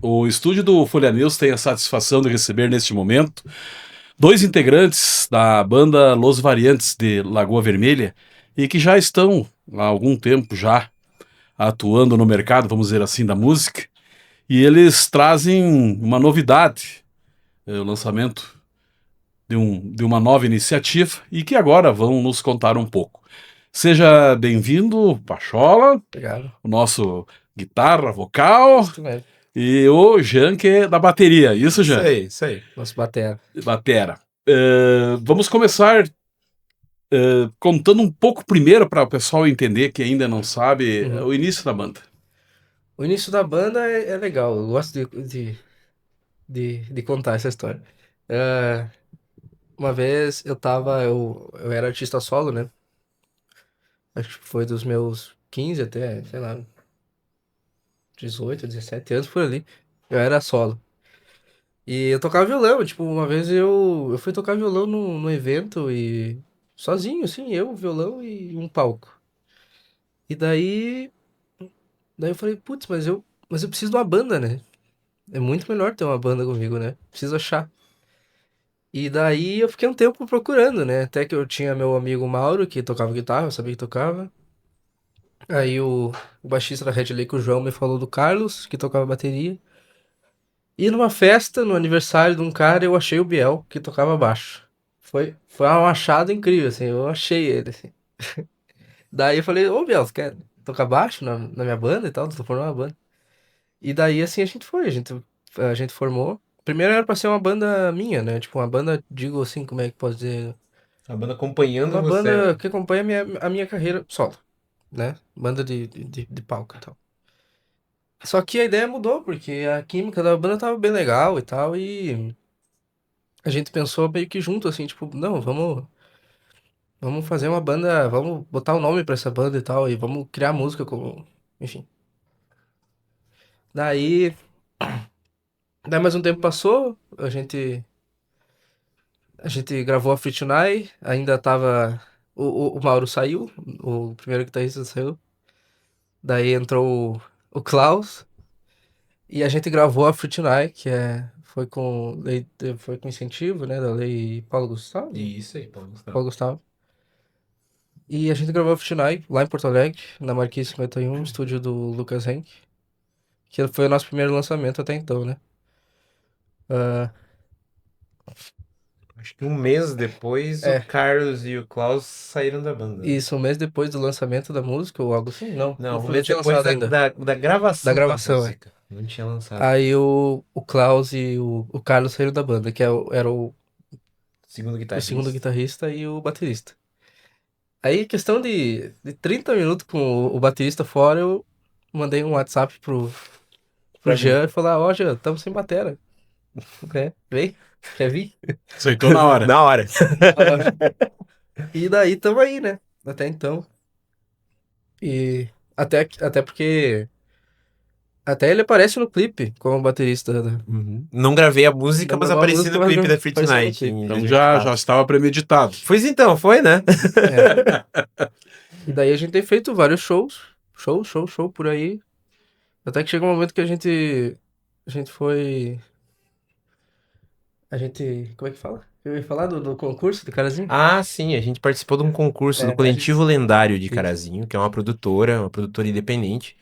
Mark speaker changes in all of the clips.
Speaker 1: O estúdio do Folha News tem a satisfação de receber neste momento dois integrantes da banda Los Variantes de Lagoa Vermelha e que já estão há algum tempo já atuando no mercado, vamos dizer assim, da música. E eles trazem uma novidade, o lançamento de uma nova iniciativa e que agora vão nos contar um pouco. Seja bem-vindo, Pachola,
Speaker 2: Obrigado.
Speaker 1: o nosso guitarra, vocal,
Speaker 2: Isso mesmo.
Speaker 1: e o Jean, que é da bateria. Isso, Jean?
Speaker 3: Isso aí.
Speaker 2: Nosso batera.
Speaker 1: Batera. Vamos começar contando um pouco primeiro para o pessoal entender, que ainda não sabe, o início da banda.
Speaker 2: O início da banda é legal, eu gosto de contar essa história. Uma vez eu era artista solo, né? Acho que foi dos meus 15 até, sei lá, 18, 17 anos por ali. Eu era solo. E eu tocava violão, tipo, uma vez eu fui tocar violão no evento e sozinho, assim, eu, violão e um palco. E daí eu falei, putz, mas eu preciso de uma banda, né? É muito melhor ter uma banda comigo, né? Preciso achar. E daí eu fiquei um tempo procurando, né? Até que eu tinha meu amigo Mauro, que tocava guitarra, eu sabia que tocava. Aí o baixista da Red Lake, o João, me falou do Carlos, que tocava bateria. E numa festa, no aniversário de um cara, eu achei o Biel, que tocava baixo. Foi um achado incrível, assim, eu achei ele, assim. Daí eu falei, ô Biel, você quer tocar baixo na minha banda e tal? Tô formando uma banda. E daí, assim, a gente formou. Primeiro era pra ser uma banda minha, né? Tipo, uma banda, digo assim, como é que posso dizer?
Speaker 3: A banda acompanhando
Speaker 2: Uma
Speaker 3: você.
Speaker 2: banda que acompanha a minha carreira solo, né? Banda de palco e tal. Só que a ideia mudou, porque a química da banda tava bem legal e tal, e a gente pensou meio que junto, assim, tipo, não, vamos fazer uma banda, vamos botar o nome pra essa banda e tal, e vamos criar música como, enfim. Daí, daí mais um tempo passou, a gente gravou a Free Tonight, ainda tava. O Mauro saiu, o primeiro guitarrista saiu. Daí entrou o Klaus. E a gente gravou a Free Tonight, foi com incentivo, né, da lei Paulo Gustavo.
Speaker 3: Isso aí, Paulo Gustavo.
Speaker 2: Paulo Gustavo. E a gente gravou a Free Tonight lá em Porto Alegre, na Marquise 51, estúdio do Lucas Henk. Que foi o nosso primeiro lançamento até então, né? Ah,
Speaker 3: Acho que um mês depois o
Speaker 2: é,
Speaker 3: Carlos e o Klaus saíram da banda.
Speaker 2: isso, um mês depois do lançamento da música, ou algo assim? Não,
Speaker 3: Não, um
Speaker 2: não
Speaker 3: mês
Speaker 2: tinha
Speaker 3: depois
Speaker 2: lançado ainda.
Speaker 3: da gravação
Speaker 2: Da
Speaker 3: da
Speaker 2: gravação, é.
Speaker 3: música. Não tinha lançado.
Speaker 2: Aí o Klaus e o Carlos saíram da banda, que era
Speaker 3: Segundo
Speaker 2: o
Speaker 3: guitarrista.
Speaker 2: segundo guitarrista e o baterista. Aí, questão de 30 minutos com o baterista fora, eu mandei um WhatsApp pro
Speaker 3: Pra
Speaker 2: Jean e falar, ó, Jean, tamo sem batera. Vem, quer vir?
Speaker 1: Aceitou na hora.
Speaker 3: Na hora.
Speaker 2: E daí tamo aí, né? Até então. E até porque... Até ele aparece no clipe como baterista.
Speaker 3: Não gravei a música,
Speaker 2: Não
Speaker 3: mas
Speaker 2: gravou a
Speaker 3: apareci
Speaker 2: música,
Speaker 3: no
Speaker 2: mas
Speaker 3: clipe da Free
Speaker 2: apareceu no
Speaker 3: Tonight.
Speaker 2: clipe.
Speaker 3: Em
Speaker 1: Então já
Speaker 3: 2024.
Speaker 1: estava premeditado.
Speaker 3: Pois então, foi, né?
Speaker 2: E daí a gente tem feito vários shows. Show por aí. Até que chega um momento que A gente foi... A gente... Como é que fala? Eu ia falar do concurso de Carazinho?
Speaker 3: Ah, sim, a gente participou de um concurso do
Speaker 2: A
Speaker 3: Coletivo
Speaker 2: gente...
Speaker 3: Lendário de
Speaker 2: Isso.
Speaker 3: Carazinho, que é uma produtora independente.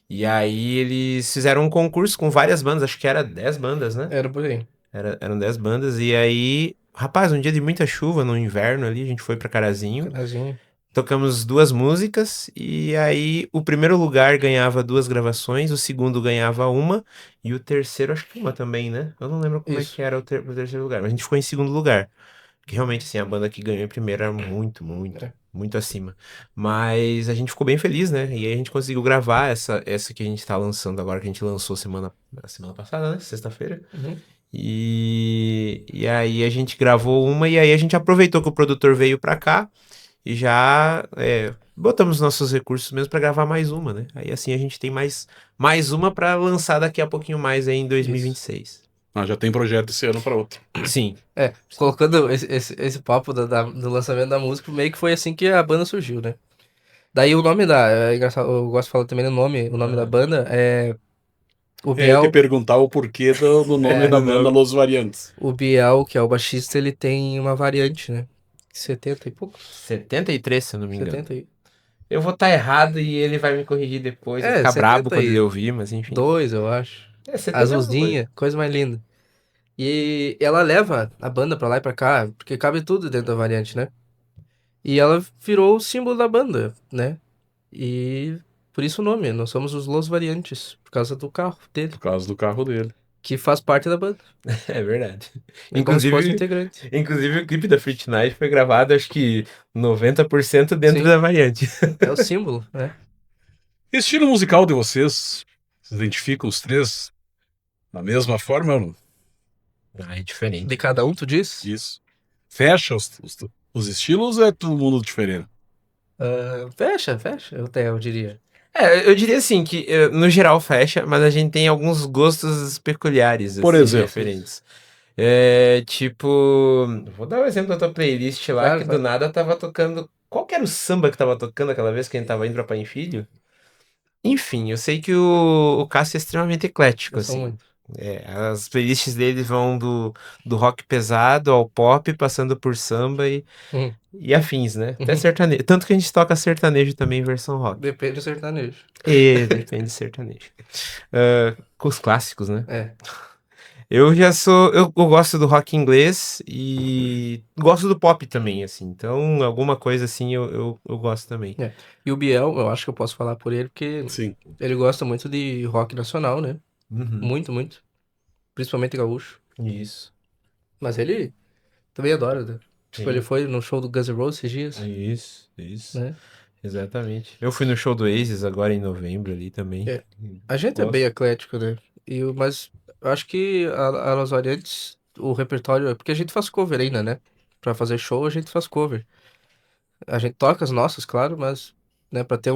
Speaker 3: E aí eles fizeram um concurso com várias bandas, acho que era 10 bandas, né?
Speaker 2: Era por aí.
Speaker 3: Eram 10 bandas, e aí, rapaz, um dia de muita chuva no inverno ali, a gente foi pra Carazinho,
Speaker 2: Carazinho.
Speaker 3: tocamos 2 músicas, e aí o primeiro lugar ganhava 2 gravações, o segundo ganhava uma, e o terceiro acho que uma também, né? Eu não lembro como é
Speaker 2: Isso.
Speaker 3: que era o terceiro lugar, mas a gente ficou em segundo lugar. Porque realmente, assim, a banda que ganhou em primeiro era muito,
Speaker 2: É.
Speaker 3: muito acima. Mas a gente ficou bem feliz, né? E aí a gente conseguiu gravar essa que a gente tá lançando agora, que a gente lançou a semana passada, né? Sexta-feira.
Speaker 2: Uhum.
Speaker 3: E aí a gente gravou uma e aí a gente aproveitou que o produtor veio pra cá e já botamos nossos recursos mesmo pra gravar mais uma, né? Aí assim a gente tem mais uma pra lançar daqui a pouquinho mais aí em 2026.
Speaker 1: Já tem projeto esse ano para outro.
Speaker 3: Sim.
Speaker 2: Colocando esse papo do lançamento da música, meio que foi assim que a banda surgiu, né? Daí o nome é engraçado, eu gosto de falar também o nome da banda O
Speaker 1: É, eu te
Speaker 2: Biel,
Speaker 1: perguntar o porquê do nome da banda Los Variantes.
Speaker 2: o Biel, que é o baixista, ele tem uma variante, né? 70 e poucos?
Speaker 3: 73, se eu não me engano.
Speaker 2: 70 e...
Speaker 3: Eu vou estar errado e ele vai me corrigir depois. Vai
Speaker 2: É,
Speaker 3: ficar brabo quando ele
Speaker 2: 72,
Speaker 3: ouvir, mas enfim.
Speaker 2: eu acho.
Speaker 3: É, 70 é alguma coisa.
Speaker 2: Azulzinha, coisa mais linda. E ela leva a banda pra lá e pra cá, porque cabe tudo dentro da variante, né? E ela virou o símbolo da banda, né? E por isso o nome, nós somos os Los Variantes, por causa do carro dele,
Speaker 1: Por causa do carro dele.
Speaker 2: que faz parte da banda.
Speaker 3: É verdade.
Speaker 2: É como se fosse um
Speaker 3: Inclusive,
Speaker 2: integrante.
Speaker 3: inclusive o clipe da Fruit Night foi gravado, acho que 90% dentro
Speaker 2: Sim.
Speaker 3: da variante.
Speaker 2: É o símbolo, né?
Speaker 1: Estilo musical de vocês, se identificam os três da mesma forma ou não?
Speaker 3: Ah, é diferente.
Speaker 2: De cada um, tu diz?
Speaker 1: Isso. Fecha os estilos ou é todo mundo diferente?
Speaker 2: Fecha, eu diria.
Speaker 3: É, eu diria assim que no geral fecha, mas a gente tem alguns gostos peculiares,
Speaker 1: Por
Speaker 3: assim,
Speaker 1: exemplo.
Speaker 3: diferentes. É, tipo, vou dar um exemplo da tua playlist lá,
Speaker 2: Claro,
Speaker 3: que do
Speaker 2: claro.
Speaker 3: nada tava tocando. Qual que era o samba que tava tocando aquela vez que a gente tava indo pra Pai em Filho? Enfim, eu sei que o Cássio é extremamente eclético,
Speaker 2: Eu sou
Speaker 3: assim.
Speaker 2: muito.
Speaker 3: É, as playlists dele vão do rock pesado ao pop, passando por samba
Speaker 2: Uhum.
Speaker 3: e afins, né? Até
Speaker 2: Uhum.
Speaker 3: sertanejo. Tanto que a gente toca sertanejo também em versão rock.
Speaker 2: Depende do sertanejo.
Speaker 3: E depende de sertanejo. Com os clássicos, né?
Speaker 2: É.
Speaker 3: Eu já sou. Eu gosto do rock inglês e gosto do pop também, assim. Então, alguma coisa assim eu gosto também.
Speaker 2: É. E o Biel, eu acho que eu posso falar por ele, porque
Speaker 1: Sim.
Speaker 2: ele gosta muito de rock nacional, né?
Speaker 3: Uhum.
Speaker 2: Muito, muito. Principalmente gaúcho.
Speaker 3: Isso.
Speaker 2: Mas ele também adora, né? Tipo,
Speaker 3: Sim.
Speaker 2: ele foi no show do Guns N' Roses esses dias,
Speaker 3: Isso.
Speaker 2: né?
Speaker 3: Exatamente. Eu fui no show do Oasis agora em novembro ali também.
Speaker 2: É. A gente é
Speaker 3: Gosto.
Speaker 2: bem eclético, né? Mas eu acho que a Los Variantes, o repertório, é porque a gente faz cover ainda, né? Pra fazer show, a gente faz cover. A gente toca as nossas, claro, mas, né, pra ter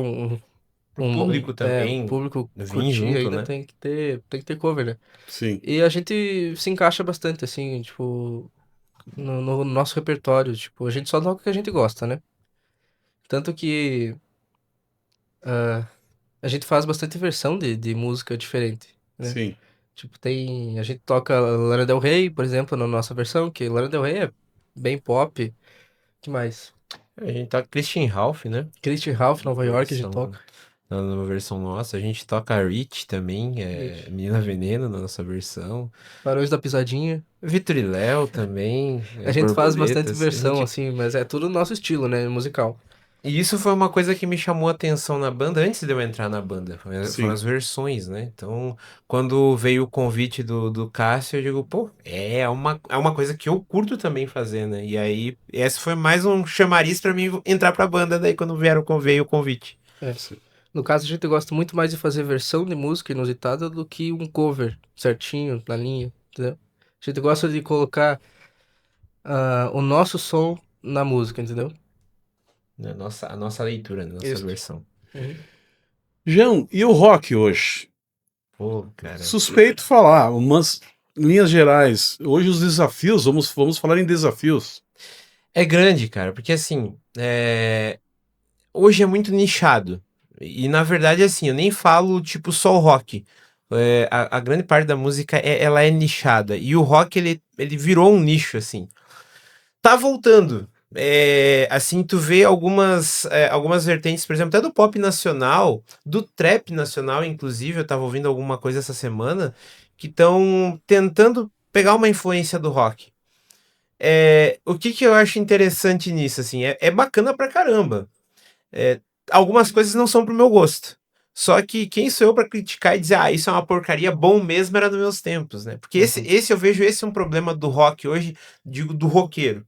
Speaker 3: Pro público
Speaker 2: o
Speaker 3: também
Speaker 2: público
Speaker 3: vir
Speaker 2: curtir
Speaker 3: junto,
Speaker 2: ainda
Speaker 3: né?
Speaker 2: tem que ter cover, né?
Speaker 1: Sim.
Speaker 2: E a gente se encaixa bastante, assim, tipo, no nosso repertório, tipo, a gente só toca o que a gente gosta, né? Tanto que a gente faz bastante versão de música diferente, né?
Speaker 1: Sim.
Speaker 2: Tipo, a gente toca Lana Del Rey, por exemplo, na nossa versão, que Lana Del Rey é bem pop. Que mais?
Speaker 3: A gente toca Christian Ralph, né?
Speaker 2: Christian Ralph, Nova York, a gente
Speaker 3: Versão,
Speaker 2: toca.
Speaker 3: na versão nossa. A gente toca Rich também,
Speaker 2: Ixi.
Speaker 3: Menina Veneno na nossa versão.
Speaker 2: Barões da Pisadinha.
Speaker 3: Vitor e Léo também,
Speaker 2: A gente faz bastante
Speaker 3: Borboletas.
Speaker 2: versão, assim, mas é tudo nosso estilo, né? Musical.
Speaker 3: E isso foi uma coisa que me chamou a atenção na banda antes de eu entrar na banda. Foram
Speaker 1: Sim.
Speaker 3: as versões, né? Então, quando veio o convite do Cássio, eu digo, pô, é uma coisa que eu curto também fazer, né? E aí, esse foi mais um chamariz pra mim entrar pra banda, daí quando veio o convite.
Speaker 2: É. No caso, a gente gosta muito mais de fazer versão de música inusitada do que um cover certinho, na linha, entendeu? A gente gosta de colocar o nosso som na música, entendeu?
Speaker 3: Né? A nossa leitura, né? Nossa
Speaker 2: Isso.
Speaker 3: versão.
Speaker 2: Uhum.
Speaker 1: João, e o rock hoje?
Speaker 3: Pô, cara.
Speaker 1: Suspeito falar, umas linhas gerais. Hoje os desafios, vamos falar em desafios.
Speaker 3: É grande, cara, porque assim, hoje é muito nichado. E na verdade, assim, eu nem falo tipo só o rock. A grande parte da música ela é nichada. E o rock ele virou um nicho, assim. Tá voltando. Assim, tu vê algumas vertentes, por exemplo, até do pop nacional, do trap nacional, inclusive, eu tava ouvindo alguma coisa essa semana, que estão tentando pegar uma influência do rock. O que eu acho interessante nisso, assim, é bacana pra caramba. É, algumas coisas não são pro meu gosto. Só que quem sou eu pra criticar e dizer, isso é uma porcaria, bom mesmo era nos meus tempos, né? Porque
Speaker 2: Uhum.
Speaker 3: esse eu vejo esse é um problema do rock hoje, digo, do roqueiro.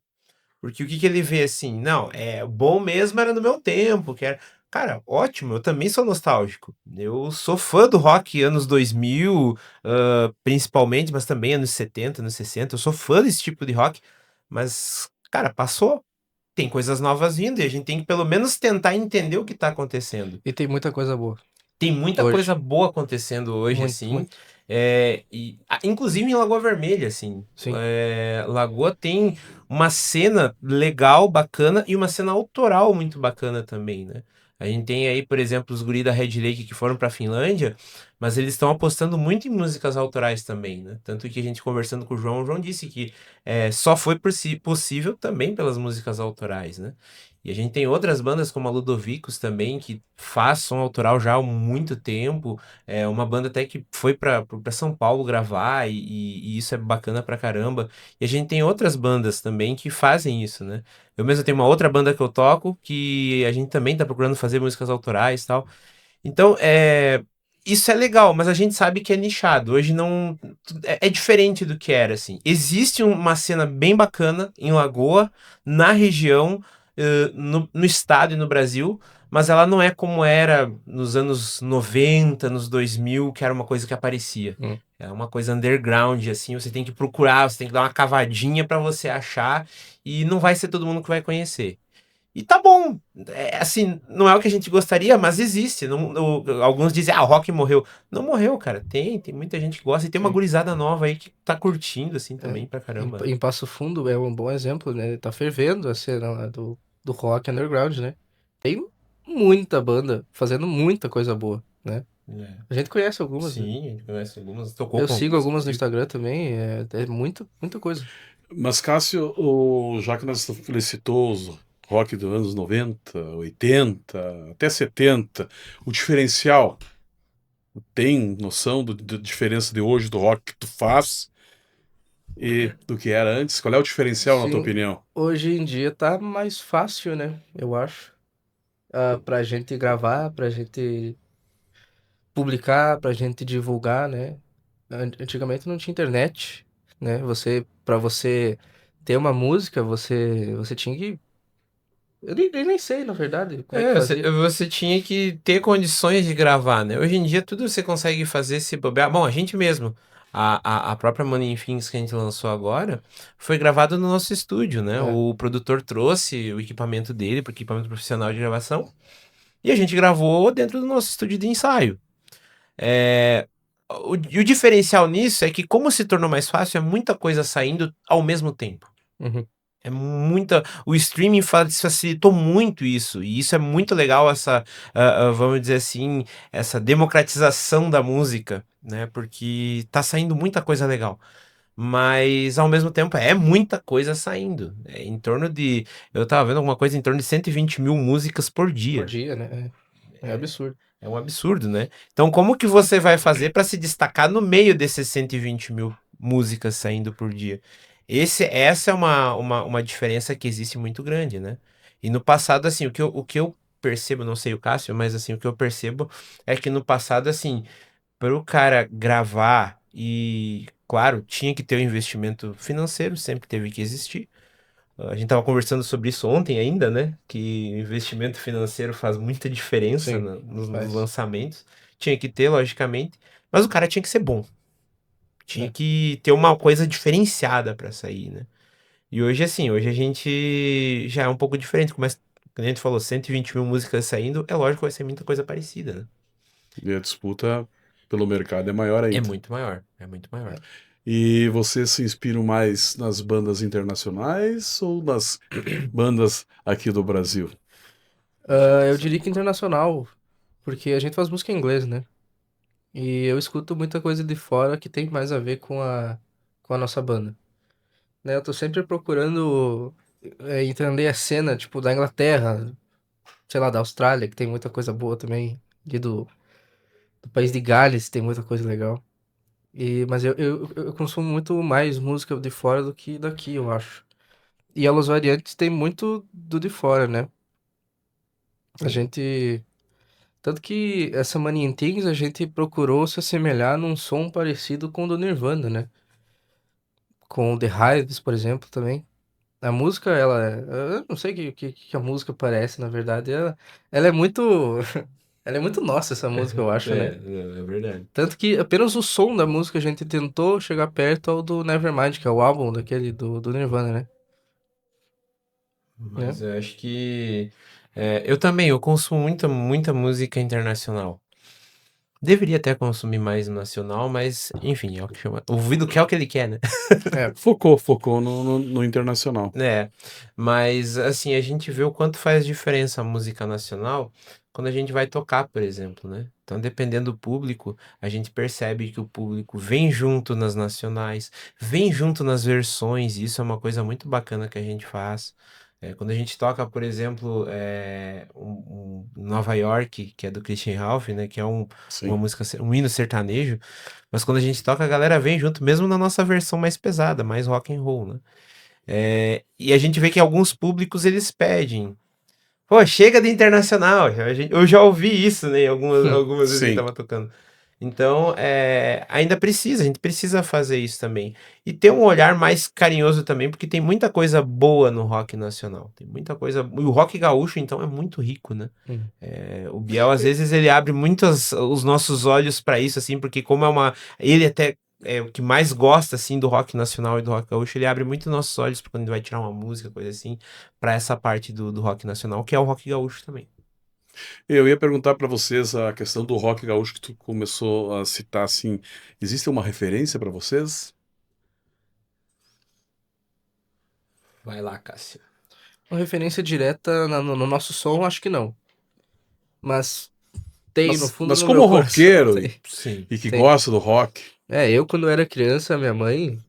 Speaker 3: Porque o que ele vê assim, não, bom mesmo era no meu tempo, que era... Cara, ótimo, eu também sou nostálgico. Eu sou fã do rock anos 2000, principalmente, mas também anos 70, anos 60. Eu sou fã desse tipo de rock, mas, cara, passou. Tem coisas novas vindo e a gente tem que pelo menos tentar entender o que tá acontecendo.
Speaker 2: E tem muita coisa boa.
Speaker 3: Tem muita
Speaker 2: Hoje.
Speaker 3: coisa boa acontecendo hoje,
Speaker 2: Muito,
Speaker 3: assim.
Speaker 2: muito.
Speaker 3: Inclusive em Lagoa Vermelha, assim.
Speaker 2: Sim.
Speaker 3: Lagoa tem uma cena legal, bacana, e uma cena autoral muito bacana também, né? A gente tem aí, por exemplo, os guri da Red Lake que foram pra Finlândia, mas eles estão apostando muito em músicas autorais também, né? Tanto que a gente conversando com o João disse que só foi possível também pelas músicas autorais, né? E a gente tem outras bandas como a Ludovicos também, que faz som autoral já há muito tempo. É uma banda até que foi pra São Paulo gravar, e isso é bacana pra caramba. E a gente tem outras bandas também que fazem isso, né? Eu mesmo tenho uma outra banda que eu toco, que a gente também tá procurando fazer músicas autorais e tal. Então, isso é legal, mas a gente sabe que é nichado. Hoje não. É diferente do que era, assim. Existe uma cena bem bacana em Lagoa, na região, no estado e no Brasil, mas ela não é como era nos anos 90, nos 2000, que era uma coisa que aparecia.
Speaker 2: Hum.
Speaker 3: É uma coisa underground, assim, você tem que procurar, você tem que dar uma cavadinha pra você achar, e não vai ser todo mundo que vai conhecer. E tá bom. Assim, não é o que a gente gostaria, mas existe. Alguns dizem, o rock morreu. Não morreu, cara. Tem muita gente que gosta. E tem uma
Speaker 2: Sim.
Speaker 3: gurizada nova aí que tá curtindo, assim,
Speaker 2: É.
Speaker 3: também pra caramba.
Speaker 2: Em Passo Fundo é um bom exemplo, né? Tá fervendo a cena lá do rock underground, né? Tem muita banda fazendo muita coisa boa, né?
Speaker 3: É.
Speaker 2: A gente conhece algumas, né?
Speaker 3: Sim, a gente conhece algumas. Tocou
Speaker 2: Eu
Speaker 3: com
Speaker 2: sigo
Speaker 3: algumas,
Speaker 2: algumas no
Speaker 3: inclusive.
Speaker 2: Instagram também, é muita coisa.
Speaker 1: Mas, Cássio, já que nós citou os rock dos anos 90, 80, até 70, o diferencial, tem noção da diferença de hoje do rock que tu faz e do que era antes? Qual é o diferencial, na tua
Speaker 2: Sim,
Speaker 1: opinião?
Speaker 2: hoje em dia tá mais fácil, né? Eu acho. Pra gente gravar, pra gente publicar, pra gente divulgar, né? Antigamente não tinha internet, né? Para você ter uma música, você tinha que. Eu nem sei, na verdade, como é que
Speaker 3: Você,
Speaker 2: fazia.
Speaker 3: você tinha que ter condições de gravar, né? Hoje em dia tudo você consegue fazer se bobear. Bom, a gente mesmo, a própria Money in Things que a gente lançou agora, foi gravado no nosso estúdio, né?
Speaker 2: É.
Speaker 3: O produtor trouxe o equipamento dele, o equipamento profissional de gravação, e a gente gravou dentro do nosso estúdio de ensaio. E o diferencial nisso é que, como se tornou mais fácil, é muita coisa saindo ao mesmo tempo.
Speaker 2: Uhum.
Speaker 3: É muita. O streaming facilitou muito isso, e isso é muito legal, vamos dizer assim, essa democratização da música, né? Porque tá saindo muita coisa legal. Mas ao mesmo tempo é muita coisa saindo. É em torno de. Eu tava vendo alguma coisa em torno de 120 mil músicas por
Speaker 2: Por
Speaker 3: dia.
Speaker 2: dia, né? É absurdo.
Speaker 3: É um absurdo, né? Então, como que você vai fazer para se destacar no meio desses 120 mil músicas saindo por dia? Essa é uma diferença que existe muito grande, né? E no passado, assim, o que eu percebo, não sei o Cássio, mas assim, o que eu percebo é que no passado, assim, para o cara gravar e, claro, tinha que ter um investimento financeiro, sempre teve que existir. A gente tava conversando sobre isso ontem ainda, né? Que investimento financeiro faz muita diferença
Speaker 2: Sim,
Speaker 3: nos
Speaker 2: faz.
Speaker 3: lançamentos. Tinha que ter, logicamente, mas o cara tinha que ser bom. Tinha
Speaker 2: É.
Speaker 3: que ter uma coisa diferenciada pra sair, né? E hoje, assim, hoje a gente já é um pouco diferente. Começa, como a gente falou, 120 mil músicas saindo, é lógico que vai ser muita coisa parecida, né?
Speaker 1: E a disputa pelo mercado é maior
Speaker 3: É
Speaker 1: ainda.
Speaker 3: muito maior, é muito maior.
Speaker 1: E você se inspira mais nas bandas internacionais ou nas bandas aqui do Brasil?
Speaker 2: Eu diria que internacional, porque a gente faz música em inglês, né? E eu escuto muita coisa de fora que tem mais a ver com a nossa banda. Né? Eu tô sempre procurando entender a cena, tipo, da Inglaterra, sei lá, da Austrália, que tem muita coisa boa também, e do país de Gales, tem muita coisa legal. Mas eu consumo muito mais música de fora do que daqui, eu acho. E a Los Variantes tem muito do de fora, né? A gente. Tanto que essa Money in Things a gente procurou se assemelhar num som parecido com o do Nirvana, né? Com o The Hives, por exemplo, também. A música, eu não sei o que a música parece, na verdade. Ela é muito. Ela é muito nossa, essa música, eu acho, né?
Speaker 3: É verdade.
Speaker 2: Tanto que apenas o som da música a gente tentou chegar perto ao do Nevermind, que é o álbum daquele do Nirvana, né? Né?
Speaker 3: Mas eu acho que eu também, eu consumo muita música internacional. Deveria até consumir mais nacional, mas enfim, é o que chama. O ouvido quer o que ele quer, né?
Speaker 2: É,
Speaker 1: Focou no internacional.
Speaker 3: É, mas assim, a gente vê o quanto faz diferença a música nacional quando a gente vai tocar, por exemplo, né? Então, dependendo do público, a gente percebe que o público vem junto nas nacionais, vem junto nas versões, e isso é uma coisa muito bacana que a gente faz. Quando a gente toca, por exemplo, Nova York, que é do Christian Ralph, né? Que é uma
Speaker 1: Sim.
Speaker 3: música, um hino sertanejo, mas quando a gente toca, a galera vem junto, mesmo na nossa versão mais pesada, mais rock and roll, né? E a gente vê que alguns públicos eles pedem. Pô, chega de internacional. Eu já ouvi isso, né? Algumas vezes que a gente
Speaker 1: Sim.
Speaker 3: tava tocando. Então, a gente precisa fazer isso também. E ter um olhar mais carinhoso também, porque tem muita coisa boa no rock nacional. Tem muita coisa. E o rock gaúcho, então, é muito rico, né?
Speaker 2: hum.
Speaker 3: O Biel, às vezes, ele abre muito os nossos olhos para isso, assim, porque como é uma. Ele até é o que mais gosta, assim, do rock nacional e do rock gaúcho, ele abre muito nossos olhos pra quando ele vai tirar uma música, coisa assim, pra essa parte do rock nacional, que é o rock gaúcho também.
Speaker 1: Eu ia perguntar para vocês a questão do rock gaúcho que tu começou a citar, assim, existe uma referência para vocês?
Speaker 3: Vai lá, Cássio.
Speaker 2: Uma referência direta no nosso som, acho que não. Mas tem, no fundo,
Speaker 1: Mas
Speaker 2: no
Speaker 1: como
Speaker 2: meu coração,
Speaker 1: roqueiro
Speaker 2: tem.
Speaker 3: Sim.
Speaker 1: e que
Speaker 2: Tem.
Speaker 1: gosta do rock,
Speaker 2: Eu quando era criança, minha mãe,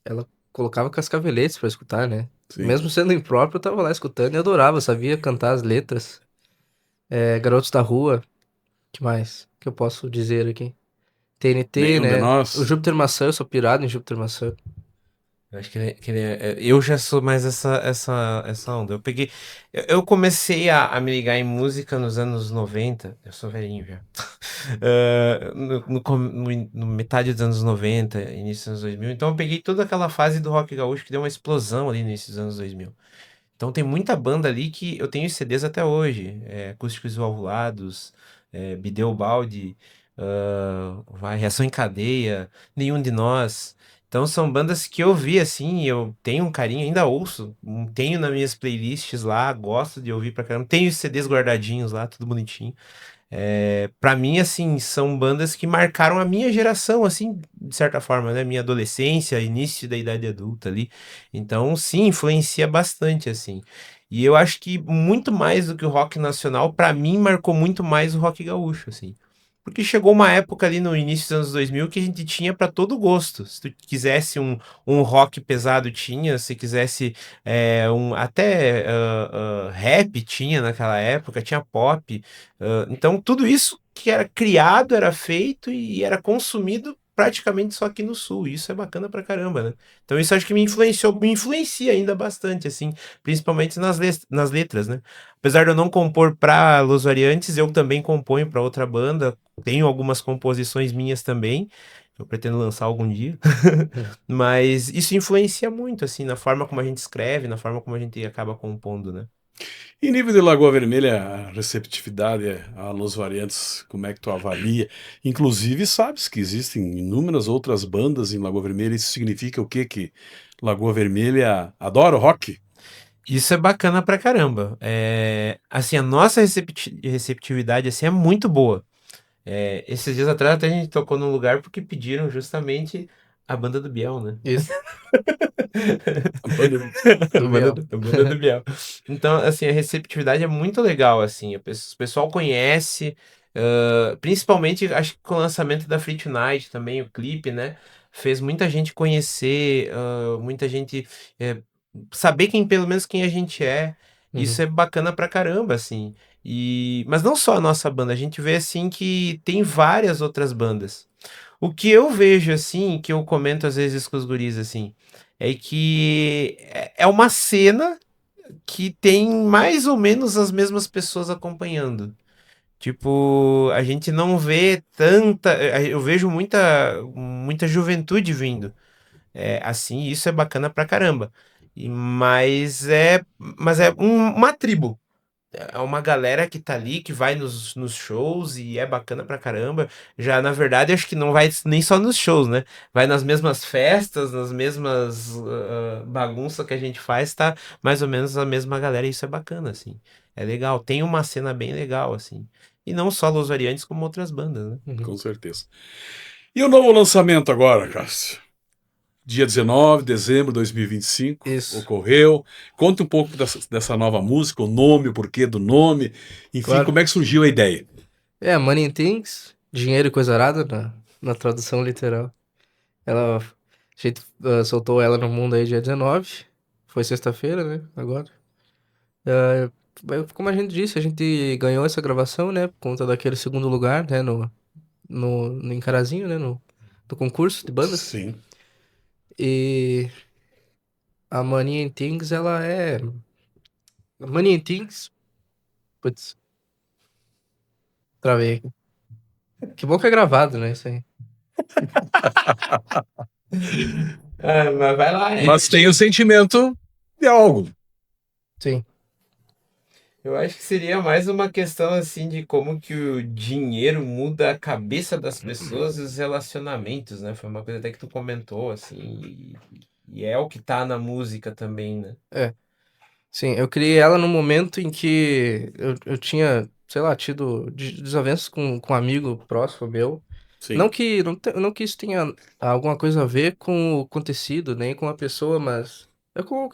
Speaker 2: ela colocava Cascaveletes pra escutar, né?
Speaker 1: sim.
Speaker 2: Mesmo sendo impróprio, eu tava lá escutando e adorava, sabia cantar as letras. Garotos da Rua, que mais que eu posso dizer aqui? TNT,
Speaker 1: Nenhum de
Speaker 2: né? O
Speaker 1: nós.
Speaker 2: Júpiter Maçã, eu sou pirado em Júpiter Maçã.
Speaker 3: Eu acho eu já sou mais essa onda. Eu comecei a me ligar em música nos anos 90. Eu sou velhinho já. No metade dos anos 90, início dos anos 2000. Então eu peguei toda aquela fase do rock gaúcho que deu uma explosão ali no início dos anos 2000. Então tem muita banda ali que eu tenho CDs até hoje. Acústicos Valvulados, Bideu Balde, Reação em Cadeia, Nenhum de Nós. Então são bandas que eu vi assim, eu tenho um carinho, ainda ouço, tenho nas minhas playlists lá, gosto de ouvir pra caramba. Tenho os CDs guardadinhos lá, tudo bonitinho. Para mim, assim, são bandas que marcaram a minha geração, assim, de certa forma, né? Minha adolescência, início da idade adulta ali. Então, sim, influencia bastante, assim. E eu acho que muito mais do que o rock nacional, para mim, marcou muito mais o rock gaúcho, assim. Porque chegou uma época ali no início dos anos 2000 que a gente tinha para todo gosto. Se tu quisesse um rock pesado, tinha. Se quisesse até rap, tinha naquela época, tinha pop. Então, tudo isso que era criado, era feito e era consumido praticamente só aqui no Sul. E isso é bacana pra caramba, né? Então, isso acho que me influencia ainda bastante, assim, principalmente nas letras, né? Apesar de eu não compor pra Los Variantes, eu também componho pra outra banda. Tenho algumas composições minhas também. Eu pretendo lançar algum dia.
Speaker 2: Hum.
Speaker 3: Mas isso influencia muito, assim, na forma como a gente escreve, na forma como a gente acaba compondo, né?
Speaker 1: Em nível de Lagoa Vermelha, a receptividade a Los Variantes, como é que tu avalia? Inclusive, sabes que existem inúmeras outras bandas em Lagoa Vermelha, isso significa o quê? Que Lagoa Vermelha adora o rock?
Speaker 3: Isso é bacana pra caramba. Assim, a nossa receptividade assim, é muito boa. Esses dias atrás até a gente tocou num lugar porque pediram justamente a banda do Biel, né?
Speaker 2: Isso,
Speaker 1: A banda-
Speaker 2: do Biel.
Speaker 3: A banda do Biel. Então, assim, a receptividade é muito legal, assim. O pessoal conhece, principalmente, acho que com o lançamento da Free Tonight também, o clipe, né? Fez muita gente conhecer, muita gente saber pelo menos quem a gente é. Isso
Speaker 2: Uhum.
Speaker 3: é bacana pra caramba, assim. Mas não só a nossa banda, a gente vê, assim, que tem várias outras bandas. O que eu vejo, assim, que eu comento às vezes com os guris, assim, é que é uma cena que tem mais ou menos as mesmas pessoas acompanhando. Tipo, a gente não vê tanta. Eu vejo muita juventude vindo. Assim, isso é bacana pra caramba. Mas é uma tribo. é uma galera que tá ali, que vai nos shows e é bacana pra caramba. Já, na verdade, acho que não vai nem só nos shows, né? Vai nas mesmas festas, nas mesmas bagunças que a gente faz, tá mais ou menos a mesma galera, e isso é bacana, assim. É legal, tem uma cena bem legal, assim. E não só Los Variantes, como outras bandas, né?
Speaker 2: Uhum.
Speaker 1: Com certeza. E o novo lançamento agora, Cássio? Dia 19 de dezembro de 2025,
Speaker 2: Isso,
Speaker 1: ocorreu. Conte um pouco dessa nova música, o nome, o porquê do nome, enfim,
Speaker 2: claro.
Speaker 1: como é que surgiu a ideia?
Speaker 2: Money in Things, dinheiro e coisa arada na tradução literal. A gente soltou ela no mundo aí dia 19, foi sexta-feira, né, agora. Como a gente disse, a gente ganhou essa gravação, né, por conta daquele segundo lugar, né, no Encarazinho, né, no concurso de bandas.
Speaker 1: Sim.
Speaker 2: E a Money in Things, ela é... Money in Things... Putz, travei aqui. Que bom que é gravado, né, isso aí.
Speaker 3: Mas vai lá,
Speaker 1: Mas tem o sentimento de algo.
Speaker 2: Sim.
Speaker 3: Eu acho que seria mais uma questão assim de como que o dinheiro muda a cabeça das pessoas e os relacionamentos, né? Foi uma coisa até que tu comentou, assim, e é o que tá na música também, né?
Speaker 2: É. Sim, eu criei ela no momento em que eu tinha, sei lá, tido desavenças com um amigo próximo meu.
Speaker 1: Sim.
Speaker 2: Não que isso tenha alguma coisa a ver com o acontecido, nem com a pessoa, mas é com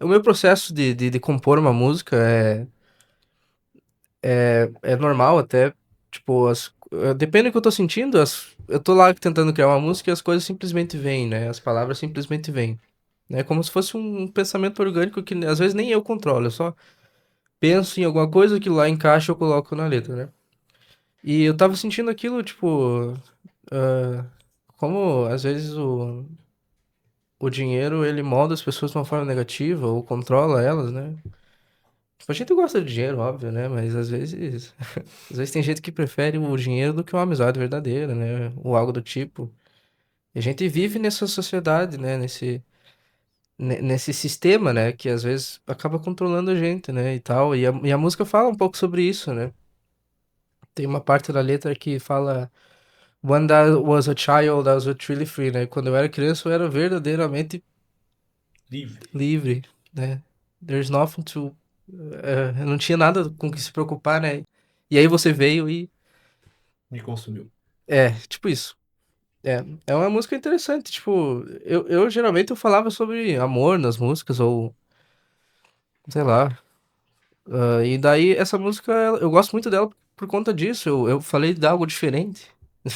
Speaker 2: o meu processo de compor uma música é normal até, tipo, depende do que eu tô sentindo, eu tô lá tentando criar uma música e as coisas simplesmente vêm, né? As palavras simplesmente vêm. É como se fosse um pensamento orgânico que às vezes nem eu controlo, eu só penso em alguma coisa que lá encaixa eu coloco na letra, né? E eu tava sentindo aquilo, tipo, ah, como às vezes o dinheiro ele molda as pessoas de uma forma negativa ou controla elas, né? Tipo, a gente gosta de dinheiro, óbvio, né? Mas às vezes, às vezes tem gente que prefere o dinheiro do que uma amizade verdadeira, né? Ou algo do tipo. E a gente vive nessa sociedade, né? Nesse sistema, né? Que às vezes acaba controlando a gente, né? E tal. E a música fala um pouco sobre isso, né? Tem uma parte da letra que fala When I was a child, I was really free, né? Quando eu era criança, eu era verdadeiramente
Speaker 3: Livre.
Speaker 2: livre, né? There's nothing to... eu não tinha nada com que se preocupar, né? E aí você veio e...
Speaker 3: Me consumiu.
Speaker 2: Tipo isso. É uma música interessante, tipo... Eu geralmente eu falava sobre amor nas músicas, ou... Sei lá. E daí, essa música, eu gosto muito dela por conta disso. Eu falei de algo diferente,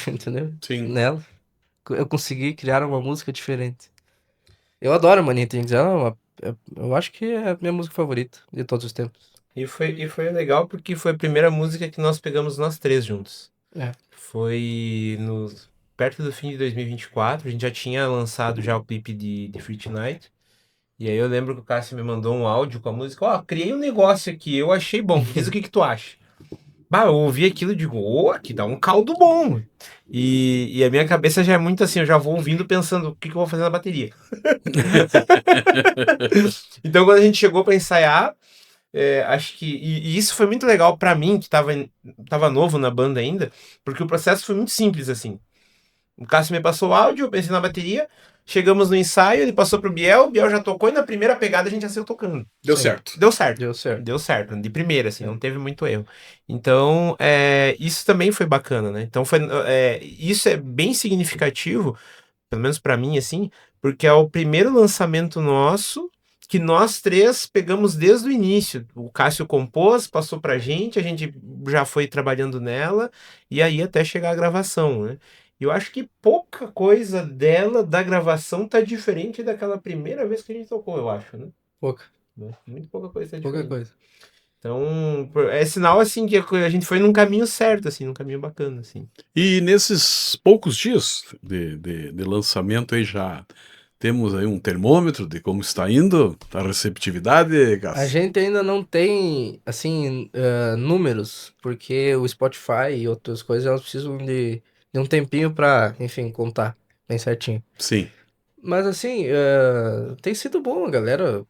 Speaker 2: entendeu?
Speaker 1: Sim.
Speaker 2: Nela. Eu consegui criar uma música diferente. Eu adoro Money Things, ela eu acho que é a minha música favorita de todos os tempos.
Speaker 3: E foi legal porque foi a primeira música que nós pegamos nós três juntos.
Speaker 2: É,
Speaker 3: Foi perto do fim de 2024, a gente já tinha lançado já o clipe de Free Tonight. E aí eu lembro que o Cássio me mandou um áudio com a música. Ó, criei um negócio aqui, eu achei bom. Diz o que que tu acha. Bah, eu ouvi aquilo e digo, ô, aqui dá um caldo bom. E a minha cabeça já é muito assim, eu já vou ouvindo pensando o que que eu vou fazer na bateria. Então quando a gente chegou pra ensaiar, acho que. E isso foi muito legal pra mim, que tava novo na banda ainda, porque o processo foi muito simples assim. O Cássio me passou o áudio, eu pensei na bateria. Chegamos no ensaio, ele passou pro Biel, o Biel já tocou e na primeira pegada a gente já saiu tocando.
Speaker 1: Deu
Speaker 2: sim,
Speaker 1: certo.
Speaker 3: Deu certo.
Speaker 2: deu certo.
Speaker 3: Deu certo, de primeira, assim,
Speaker 2: É.
Speaker 3: não teve muito erro. Então, isso também foi bacana, né? Então, isso é bem significativo, pelo menos pra mim, assim, porque é o primeiro lançamento nosso que nós três pegamos desde o início. O Cássio compôs, passou pra gente, a gente já foi trabalhando nela, e aí até chegar a gravação, né? Eu acho que pouca coisa dela, da gravação, tá diferente daquela primeira vez que a gente tocou, eu acho, né?
Speaker 2: Pouca,
Speaker 3: Muito pouca coisa tá
Speaker 2: pouca
Speaker 3: diferente.
Speaker 2: coisa.
Speaker 3: Então, é sinal, assim, que a gente foi num caminho certo, assim, num caminho bacana, assim.
Speaker 1: E nesses poucos dias de lançamento aí já temos aí um termômetro de como está indo a receptividade,
Speaker 2: A
Speaker 1: Cássio?
Speaker 2: gente ainda não tem, assim, números, porque o Spotify e outras coisas, elas precisam de um tempinho pra, enfim, contar bem certinho.
Speaker 1: Sim.
Speaker 2: Mas, assim, tem sido bom, a galera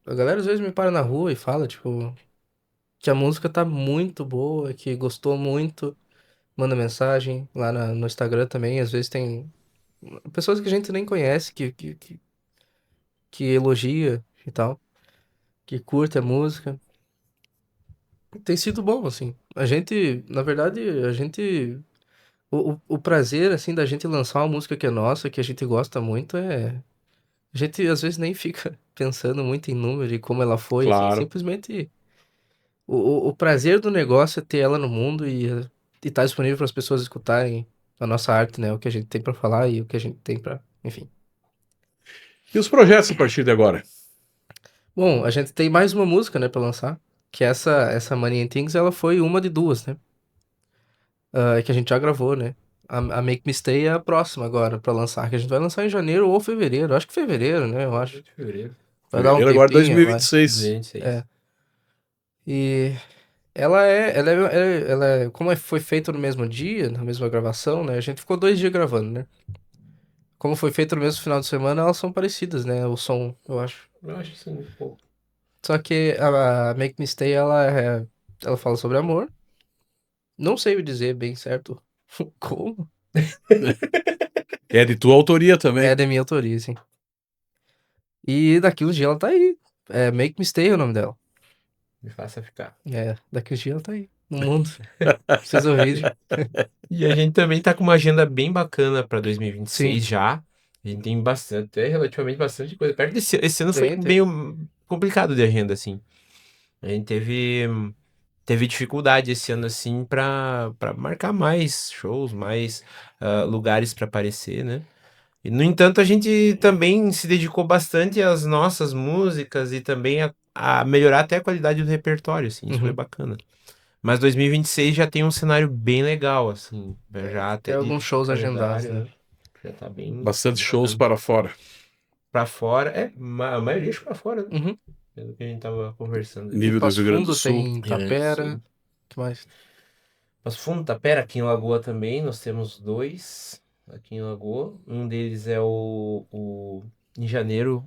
Speaker 2: às vezes me para na rua e fala, tipo... que a música tá muito boa, que gostou muito, manda mensagem lá no Instagram também. Às vezes tem pessoas que a gente nem conhece que elogia e tal, que curte a música. Tem sido bom, assim. A gente, na verdade, a gente. O prazer, assim, da gente lançar uma música que é nossa, que a gente gosta muito, é. A gente às vezes nem fica pensando muito em número e como ela foi, assim.
Speaker 1: Claro.
Speaker 2: Simplesmente. O prazer do negócio é ter ela no mundo e tá disponível para as pessoas escutarem a nossa arte, né? O que a gente tem para falar e o que a gente tem para, enfim.
Speaker 1: E os projetos a partir de agora?
Speaker 2: Bom, a gente tem mais uma música, né, para lançar, que essa Money and Things, ela foi uma de duas, né? Que a gente já gravou, né? A Make Me Stay é a próxima agora para lançar, que a gente vai lançar em janeiro ou fevereiro. Acho que fevereiro, né? Eu acho.
Speaker 3: Fevereiro.
Speaker 2: Vai dar um
Speaker 1: Fevereiro agora
Speaker 2: tempinho, vai.
Speaker 1: 2026.
Speaker 3: 26.
Speaker 2: É. E como foi feito no mesmo dia, na mesma gravação, né? A gente ficou 2 dias gravando, né? Como foi feito no mesmo final de semana, elas são parecidas, né? O som, eu acho.
Speaker 3: Eu acho que sim, um pouco.
Speaker 2: Só que a Make Me Stay, ela fala sobre amor. Não sei dizer bem certo como.
Speaker 1: É de tua autoria também.
Speaker 2: É da minha autoria, sim. E daqui uns dias ela tá aí. É Make Me Stay é o nome dela.
Speaker 3: Me faça ficar.
Speaker 2: Daqui uns dias ela tá aí. No mundo. Precisa ouvir.
Speaker 3: E a gente também tá com uma agenda bem bacana pra 2026
Speaker 2: Sim.
Speaker 3: já. A gente tem bastante, até relativamente bastante coisa. Perto esse ano foi
Speaker 2: Tem.
Speaker 3: meio complicado de agenda, assim. A gente teve dificuldade esse ano, assim, pra marcar mais shows, mais lugares pra aparecer, né? E, no entanto, a gente também se dedicou bastante às nossas músicas e também a melhorar até a qualidade do repertório, assim, isso foi
Speaker 2: Uhum.
Speaker 3: bacana. Mas 2026 já tem um cenário bem legal, assim, já até
Speaker 2: Tem
Speaker 3: de
Speaker 2: alguns shows agendados,
Speaker 3: calendário,
Speaker 2: né?
Speaker 3: né? Já tá bem,
Speaker 1: Bastante
Speaker 3: bem
Speaker 1: shows
Speaker 3: bacana.
Speaker 1: para fora.
Speaker 3: Pra fora, a maioria é pra fora, né?
Speaker 2: Uhum.
Speaker 3: Pelo que a gente tava conversando ali.
Speaker 2: Em
Speaker 1: Nível do
Speaker 2: Passo
Speaker 1: Rio Grande do
Speaker 2: Fundo
Speaker 1: Sul.
Speaker 2: tem
Speaker 3: Rio Grande do
Speaker 2: Tapera.
Speaker 3: Sul.
Speaker 2: O que mais?
Speaker 3: Passo Fundo, Tapera, aqui em Lagoa também, nós temos 2 aqui em Lagoa. Um deles é em janeiro,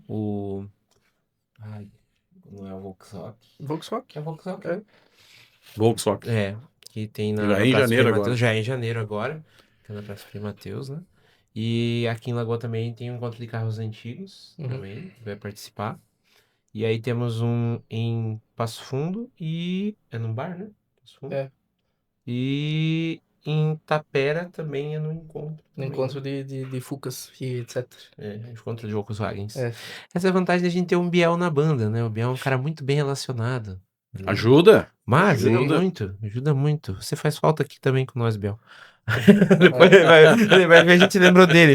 Speaker 3: ai, não é o Volkswagen.
Speaker 2: Volkswagen.
Speaker 3: É o Volkswagen.
Speaker 1: Volkswagen.
Speaker 3: Que tem
Speaker 1: Já
Speaker 3: na
Speaker 1: é em
Speaker 3: Praça Frei
Speaker 1: janeiro
Speaker 3: Mateus,
Speaker 1: agora.
Speaker 3: já é em janeiro agora, que é na Praça Frei Mateus, né? E aqui em Lagoa também tem um encontro de carros antigos,
Speaker 2: Uhum.
Speaker 3: também, que vai participar. E aí temos um em Passo Fundo e... é num bar, né? Passo Fundo.
Speaker 2: É.
Speaker 3: E em Tapera também é no encontro.
Speaker 2: No
Speaker 3: Também,
Speaker 2: encontro
Speaker 3: né?
Speaker 2: de Fucas e etc.
Speaker 3: Encontro de Volkswagens.
Speaker 2: É.
Speaker 3: Essa é a vantagem da gente ter um Biel na banda, né? O Biel é um cara muito bem relacionado. Né?
Speaker 1: Ajuda?
Speaker 3: Mas
Speaker 1: Ajuda.
Speaker 3: ajuda muito. Você faz falta aqui também com nós, Biel. Depois vai ver, a gente lembrou dele.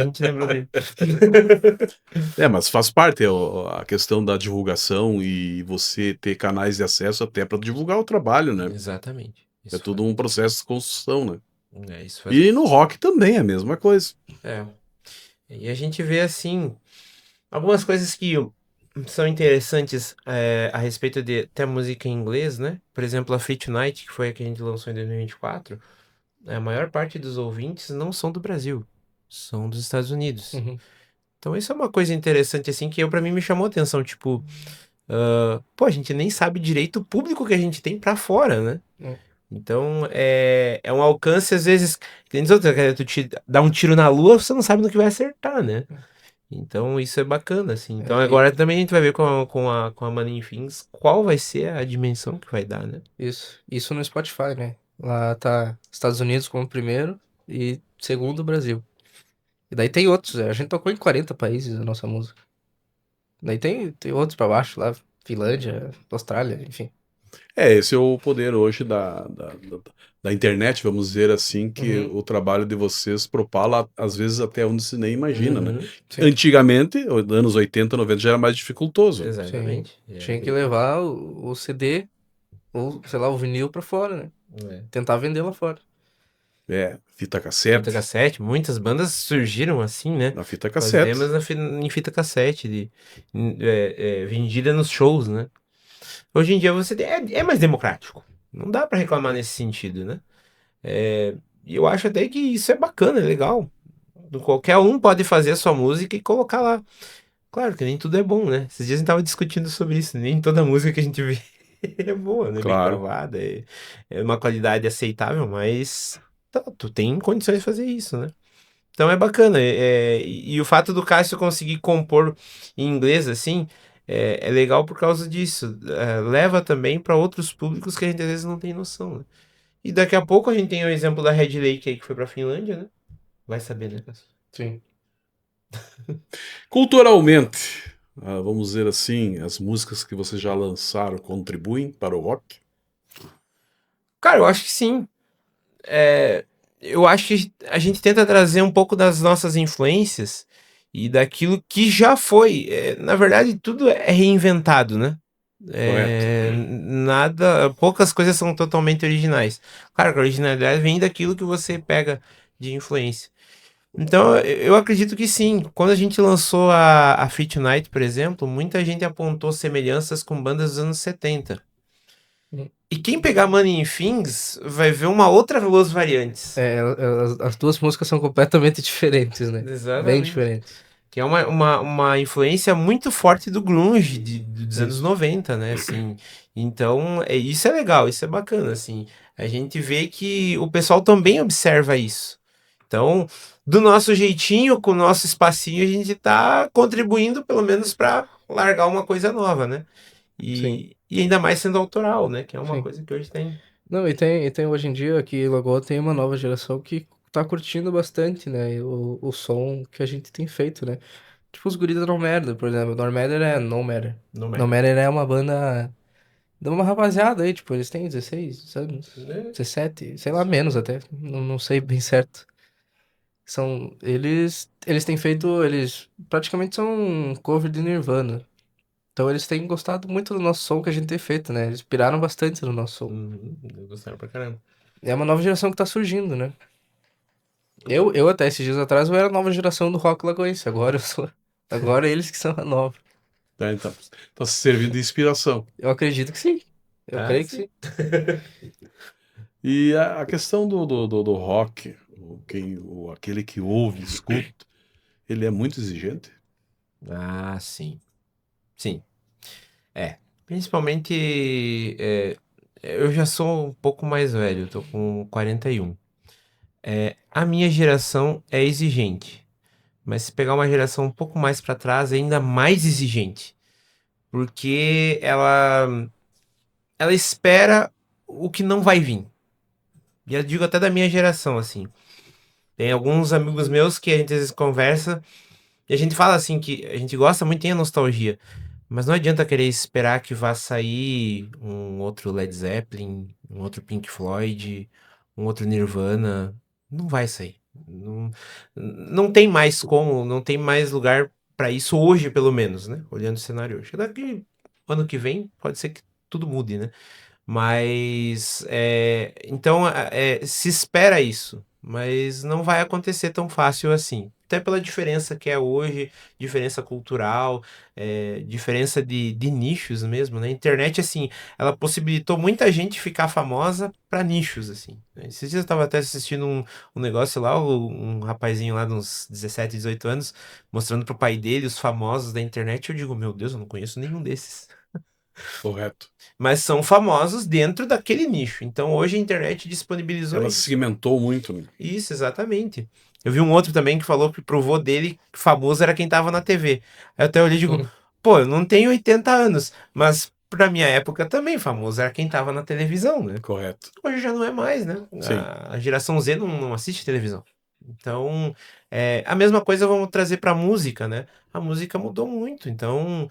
Speaker 1: Mas faz parte a questão da divulgação e você ter canais de acesso até para divulgar o trabalho, né?
Speaker 3: Exatamente.
Speaker 1: É tudo um processo de construção, né?
Speaker 3: Isso faz...
Speaker 1: E no rock também é a mesma coisa.
Speaker 3: E a gente vê, assim, algumas coisas que são interessantes a respeito de até música em inglês, né? Por exemplo, a Free Tonight, que foi a que a gente lançou em 2024, a maior parte dos ouvintes não são do Brasil, são dos Estados Unidos.
Speaker 2: Uhum.
Speaker 3: Então isso é uma coisa interessante, assim, que pra mim me chamou a atenção, tipo, a gente nem sabe direito o público que a gente tem pra fora, né? Então, é um alcance, às vezes, que nem diz outra, tu te dá um tiro na lua, você não sabe no que vai acertar, né? Então, isso é bacana, assim. Então, agora também a gente vai ver com a Money Things qual vai ser a dimensão que vai dar, né?
Speaker 2: Isso no Spotify, né? Lá tá Estados Unidos como primeiro e segundo Brasil. E daí tem outros, a gente tocou em 40 países a nossa música. Daí tem outros pra baixo lá, Finlândia, Austrália, enfim.
Speaker 1: Esse é o poder hoje da internet, vamos dizer assim, que
Speaker 2: Uhum.
Speaker 1: o trabalho de vocês propala, às vezes, até onde se nem imagina, né?
Speaker 2: Sim.
Speaker 1: Antigamente, anos 80, 90, já era mais dificultoso.
Speaker 3: Exatamente.
Speaker 2: Tinha que levar o CD ou, sei lá, o vinil pra fora, né? Tentar vender lá fora.
Speaker 1: Fita cassete.
Speaker 3: Fita cassete, muitas bandas surgiram assim, né?
Speaker 1: Na fita
Speaker 3: Com as
Speaker 1: cassete.
Speaker 3: demos em fita cassete, vendida nos shows, né? Hoje em dia é mais democrático. Não dá pra reclamar nesse sentido, né? E eu acho até que isso é bacana, é legal. Qualquer um pode fazer a sua música e colocar lá. Claro que nem tudo é bom, né? Esses dias a gente tava discutindo sobre isso. Nem toda música que a gente vê é boa, né? Bem
Speaker 1: Claro.
Speaker 3: gravada, é uma qualidade aceitável, mas tá, tu tem condições de fazer isso, né? Então é bacana. E o fato do Cássio conseguir compor em inglês, assim, é legal por causa disso. Leva também para outros públicos que a gente às vezes não tem noção, né? E daqui a pouco a gente tem o exemplo da Red Lake aí que foi pra Finlândia, né? Vai saber, né, Cássio?
Speaker 2: Sim.
Speaker 1: Culturalmente, vamos dizer assim, as músicas que vocês já lançaram contribuem para o rock?
Speaker 3: Cara, eu acho que sim. Eu acho que a gente tenta trazer um pouco das nossas influências e daquilo que já foi. Na verdade, tudo é reinventado, né?
Speaker 1: Correto.
Speaker 3: Nada, poucas coisas são totalmente originais. Claro que a originalidade vem daquilo que você pega de influência. Então, eu acredito que sim. Quando a gente lançou a Free Tonight, por exemplo, muita gente apontou semelhanças com bandas dos anos 70.
Speaker 2: Hum.
Speaker 3: E quem pegar Money in Things vai ver uma outra Los Variantes.
Speaker 2: As duas músicas são completamente diferentes, né? Bem
Speaker 3: Exatamente.
Speaker 2: diferentes.
Speaker 3: Que é uma influência muito forte do grunge dos anos
Speaker 2: Isso.
Speaker 3: 90, né, assim. Então, isso é legal, isso é bacana, assim. A gente vê que o pessoal também observa isso. Então, do nosso jeitinho, com o nosso espacinho, a gente tá contribuindo, pelo menos, para largar uma coisa nova, né?
Speaker 2: Sim,
Speaker 3: E ainda mais sendo autoral, né? Que é uma
Speaker 2: sim.
Speaker 3: coisa que hoje tem.
Speaker 2: Não, e tem hoje em dia aqui em Lagoa tem uma nova geração que tá curtindo bastante, né? O som que a gente tem feito, né? Tipo os guris da No Matter, por exemplo. No Matter é No Matter.
Speaker 3: No
Speaker 2: No
Speaker 3: matter.
Speaker 2: Matter é uma banda de uma rapaziada aí, tipo, eles têm 16 anos,
Speaker 3: Né?
Speaker 2: 17, sei lá, menos até. Não sei bem certo. Eles têm feito, eles praticamente são um cover de Nirvana. Então eles têm gostado muito do nosso som que a gente tem feito, né? Eles piraram bastante no nosso som.
Speaker 3: Uhum, gostaram pra caramba.
Speaker 2: É uma nova geração que tá surgindo, né? Eu até esses dias atrás eu era a nova geração do rock lagoense, agora eu sou. Agora eles que são a nova.
Speaker 1: Tá, então, tá se servindo de inspiração.
Speaker 2: Eu acredito que sim. Eu
Speaker 3: Ah,
Speaker 2: creio que
Speaker 3: sim.
Speaker 2: sim.
Speaker 1: E a questão do rock, aquele que ouve, escuta, ele é muito exigente?
Speaker 3: Ah, sim. Sim. Principalmente, eu já sou um pouco mais velho, tô com 41. A minha geração é exigente, mas se pegar uma geração um pouco mais pra trás, é ainda mais exigente, porque ela espera o que não vai vir. E eu digo até da minha geração, assim. Tem alguns amigos meus que a gente às vezes conversa e a gente fala assim que a gente gosta muito, tem a nostalgia. Mas não adianta querer esperar que vá sair um outro Led Zeppelin, um outro Pink Floyd, um outro Nirvana. Não vai sair. Não, não tem mais como, não tem mais lugar para isso hoje, pelo menos, né? Olhando o cenário hoje. Daqui ano que vem pode ser que tudo mude, né? Mas então se espera isso, mas não vai acontecer tão fácil assim. Até pela diferença que é hoje, diferença cultural, diferença de nichos mesmo, né? A internet, assim, ela possibilitou muita gente ficar famosa para nichos, assim. Esses dias eu tava até assistindo um negócio lá, um rapazinho lá de uns 17, 18 anos, mostrando pro pai dele os famosos da internet. Eu digo, meu Deus, eu não conheço nenhum desses.
Speaker 1: Correto.
Speaker 3: Mas são famosos dentro daquele nicho. Então hoje a internet disponibilizou
Speaker 1: Ela
Speaker 3: isso.
Speaker 1: segmentou muito, né?
Speaker 3: Isso, exatamente. Eu vi um outro também que falou que provou dele que famoso era quem tava na TV. Aí eu até olhei e digo,
Speaker 2: Uhum.
Speaker 3: pô, eu não tenho 80 anos, mas pra minha época também famoso era quem tava na televisão, né?
Speaker 1: Correto.
Speaker 3: Hoje já não é mais, né?
Speaker 1: Sim.
Speaker 3: A geração Z não assiste televisão. Então, a mesma coisa vamos trazer para a música, né? A música mudou muito, então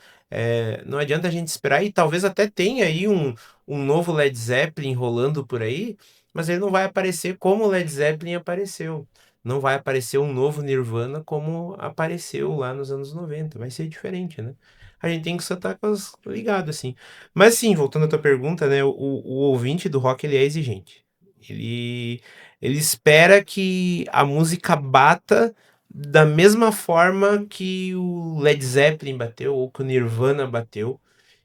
Speaker 3: não adianta a gente esperar, e talvez até tenha aí um novo Led Zeppelin rolando por aí, mas ele não vai aparecer como o Led Zeppelin apareceu. Não vai aparecer um novo Nirvana como apareceu lá nos anos 90. Vai ser diferente, né? A gente tem que só estar ligado, assim. Mas sim, voltando à tua pergunta, né? O ouvinte do rock, ele é exigente. Ele, ele espera que a música bata da mesma forma que o Led Zeppelin bateu ou que o Nirvana bateu.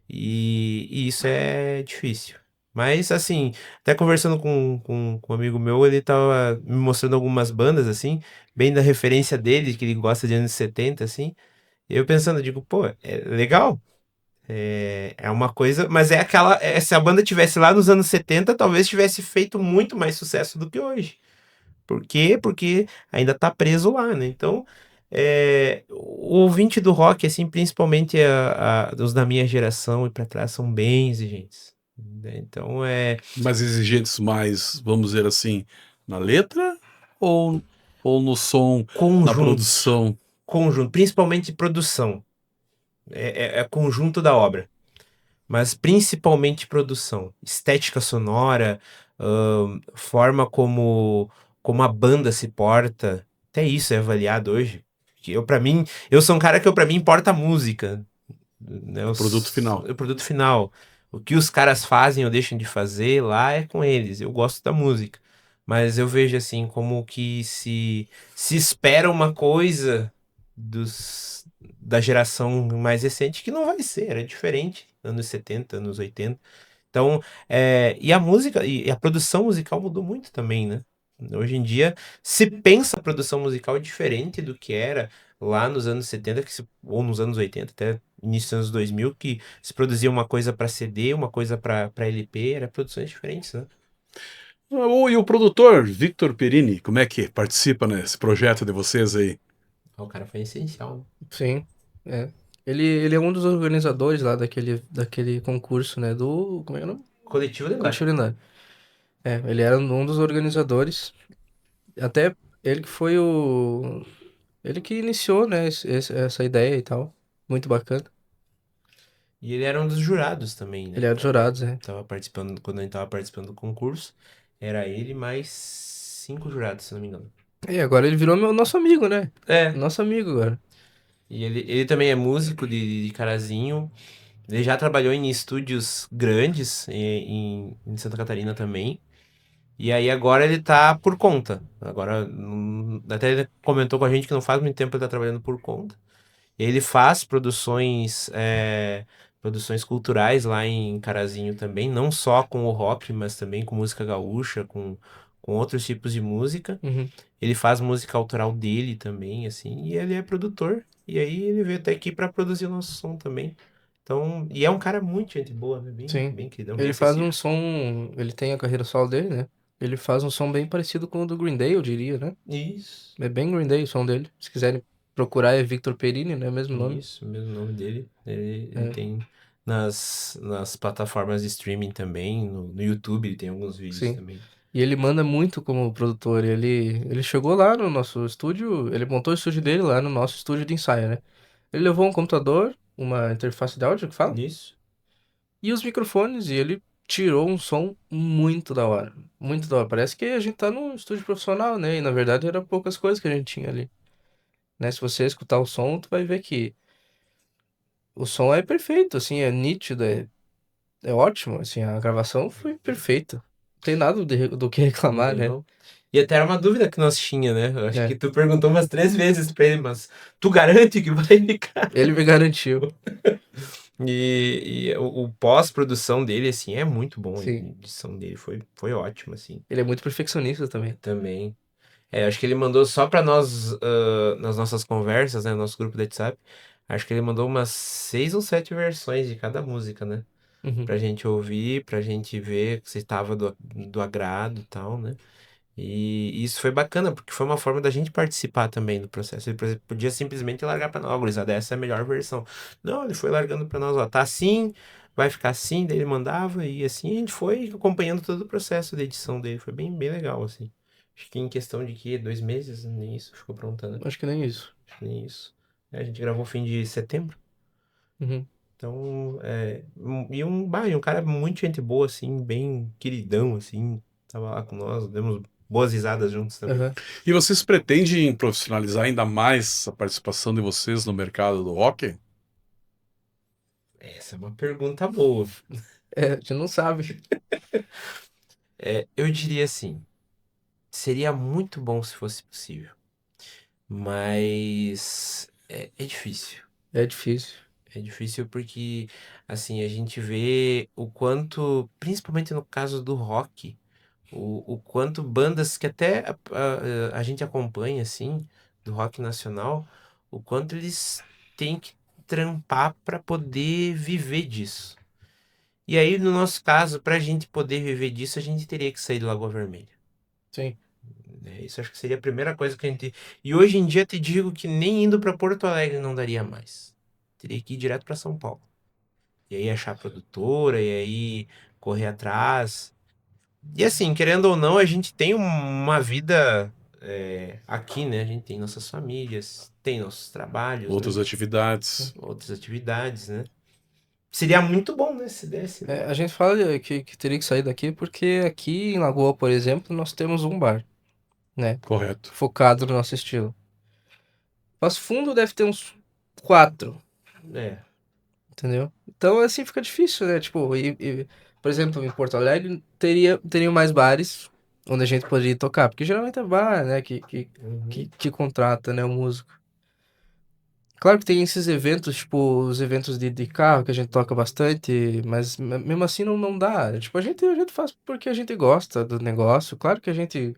Speaker 3: E isso é difícil. Mas, assim, até conversando com um amigo meu, ele tava me mostrando algumas bandas, assim, bem da referência dele, que ele gosta de anos 70 assim. E eu pensando, digo, pô, é legal. É uma coisa, mas é aquela. Se a banda tivesse lá nos anos 70, talvez tivesse feito muito mais sucesso do que hoje. Por quê? Porque ainda tá preso lá, né? Então, o ouvinte do rock, assim, principalmente os da minha geração e pra trás, são bem exigentes, né? Então,
Speaker 1: Mas exigentes mais, vamos dizer assim, na letra ou, ou no som, na
Speaker 3: conjunto,
Speaker 1: produção?
Speaker 3: conjunto, principalmente produção. É conjunto da obra, mas principalmente produção, estética sonora, forma como a banda se porta, até isso é avaliado hoje. Que eu, para mim, eu sou um cara que para mim importa a música, né?
Speaker 1: O produto final.
Speaker 3: O produto final. O que os caras fazem ou deixam de fazer lá é com eles. Eu gosto da música. Mas eu vejo assim como que se espera uma coisa da geração mais recente que não vai ser, era diferente, anos 70 anos 80. Então, e a música, e a produção musical mudou muito também, né? Hoje em dia, se pensa a produção musical diferente do que era lá nos anos 70 ou nos anos 80 até início dos anos 2000 que se produzia uma coisa para CD, uma coisa para LP, era produções diferentes, né?
Speaker 1: E o produtor, Victor Perini, como é que participa nesse projeto de vocês aí?
Speaker 3: O cara foi essencial, né?
Speaker 2: Sim, é. Ele é um dos organizadores lá daquele concurso, né? Como é o nome?
Speaker 3: Coletivo
Speaker 2: Coletivo
Speaker 3: lendário.
Speaker 2: Lendário. É, ele era um dos organizadores. Até ele que foi o. Ele que iniciou, né, essa ideia e tal. Muito bacana.
Speaker 3: E ele era um dos jurados também,
Speaker 2: Ele
Speaker 3: né?
Speaker 2: era dos jurados, né?
Speaker 3: Tava participando, quando a gente tava participando do concurso, era ele mais 5 jurados, se não me engano.
Speaker 2: E agora ele virou nosso amigo, né?
Speaker 3: É.
Speaker 2: Nosso amigo agora.
Speaker 3: E ele também é músico de Carazinho. Ele já trabalhou em estúdios grandes em Santa Catarina também. E aí agora ele tá por conta. Agora, até ele comentou com a gente que não faz muito tempo ele tá trabalhando por conta. Ele faz produções culturais lá em Carazinho também, não só com o rock, mas também com música gaúcha, com outros tipos de música.
Speaker 2: Uhum.
Speaker 3: Ele faz música autoral dele também, assim, e ele é produtor. E aí ele veio até aqui para produzir o nosso som também. Então, e é um cara muito gente boa, né? Bem,
Speaker 2: Sim.
Speaker 3: bem queridão, bem
Speaker 2: Ele faz um
Speaker 3: acessível.
Speaker 2: som. Ele tem a carreira solo dele, né? Ele faz um som bem parecido com o do Green Day, eu diria, né?
Speaker 3: Isso.
Speaker 2: É bem Green Day o som dele. Se quiserem procurar, é Victor Perini, né? Mesmo nome.
Speaker 3: Isso, o mesmo nome dele. Ele
Speaker 2: É,
Speaker 3: tem nas plataformas de streaming também, no YouTube ele tem alguns vídeos
Speaker 2: sim.
Speaker 3: também.
Speaker 2: E ele manda muito como produtor. Ele chegou lá no nosso estúdio, ele montou o estúdio dele lá no nosso estúdio de ensaio, né? Ele levou um computador, uma interface de áudio que fala,
Speaker 3: Isso.
Speaker 2: e os microfones, e ele tirou um som muito da hora. Muito da hora. Parece que a gente tá num estúdio profissional, né? E na verdade era poucas coisas que a gente tinha ali. Né? Se você escutar o som, tu vai ver que o som é perfeito, assim, é nítido, é ótimo, assim, a gravação foi perfeita. Não tem nada do que
Speaker 3: Não
Speaker 2: reclamar,
Speaker 3: tem
Speaker 2: né?
Speaker 3: não. E até era uma dúvida que nós tinha, né? Eu acho que
Speaker 2: É,
Speaker 3: tu perguntou umas 3 vezes pra ele, mas tu garante que vai ficar?
Speaker 2: ele me garantiu.
Speaker 3: E o pós-produção dele, assim, é muito bom. A
Speaker 2: Sim.
Speaker 3: edição dele foi ótima, assim,
Speaker 2: Ele é muito perfeccionista também.
Speaker 3: também. Acho que ele mandou só pra nós, nas nossas conversas, né? Nosso grupo do WhatsApp. Acho que ele mandou umas 6 ou 7 versões de cada música, né?
Speaker 2: Uhum.
Speaker 3: Pra gente ouvir, pra gente ver se estava do agrado e tal, né? E isso foi bacana, porque foi uma forma da gente participar também do processo. Ele podia simplesmente largar pra nós, ó, gurizada, essa é a melhor versão. Não, ele foi largando pra nós, ó, tá assim, vai ficar assim, daí ele mandava, e assim a gente foi acompanhando todo o processo de edição dele. Foi bem, bem legal, assim. Acho que em questão de quê? 2 meses, nem isso, ficou pronta, né?
Speaker 2: Acho que nem isso.
Speaker 3: Acho que nem isso. A gente gravou fim de setembro.
Speaker 2: Uhum.
Speaker 3: Então, e um cara muito gente boa, assim, bem queridão, assim, tava lá com nós, demos boas risadas juntos também.
Speaker 2: Aham.
Speaker 1: E vocês pretendem profissionalizar ainda mais a participação de vocês no mercado do rock?
Speaker 3: Essa é uma pergunta boa.
Speaker 2: É, a gente não sabe.
Speaker 3: Eu diria assim, seria muito bom se fosse possível, mas é difícil.
Speaker 2: É difícil.
Speaker 3: É difícil porque, assim, a gente vê o quanto, principalmente no caso do rock, o quanto bandas que até a gente acompanha, assim, do rock nacional, o quanto eles têm que trampar para poder viver disso. E aí, no nosso caso, para a gente poder viver disso, a gente teria que sair do Lagoa Vermelha.
Speaker 2: Sim.
Speaker 3: Né? Isso acho que seria a primeira coisa que a gente... E hoje em dia te digo que nem indo para Porto Alegre não daria mais. Teria que ir direto para São Paulo. E aí achar produtora, e aí correr atrás. E assim, querendo ou não, a gente tem uma vida aqui, né? A gente tem nossas famílias, tem nossos trabalhos,
Speaker 1: Outras
Speaker 3: né?
Speaker 1: atividades.
Speaker 3: Outras atividades, né? Seria muito bom, né? Se desse, né?
Speaker 2: A gente fala que teria que sair daqui porque aqui em Lagoa, por exemplo, nós temos um bar, né?
Speaker 1: Correto.
Speaker 2: Focado no nosso estilo. Passo Fundo deve ter uns 4,
Speaker 3: É.
Speaker 2: entendeu? Então assim fica difícil, né? Tipo, por exemplo, em Porto Alegre teriam mais bares onde a gente poderia tocar, porque geralmente é bar, né? Que contrata, né, o músico. Claro que tem esses eventos, tipo, os eventos de carro que a gente toca bastante, mas mesmo assim não dá. Tipo, a gente faz porque a gente gosta do negócio. Claro que a gente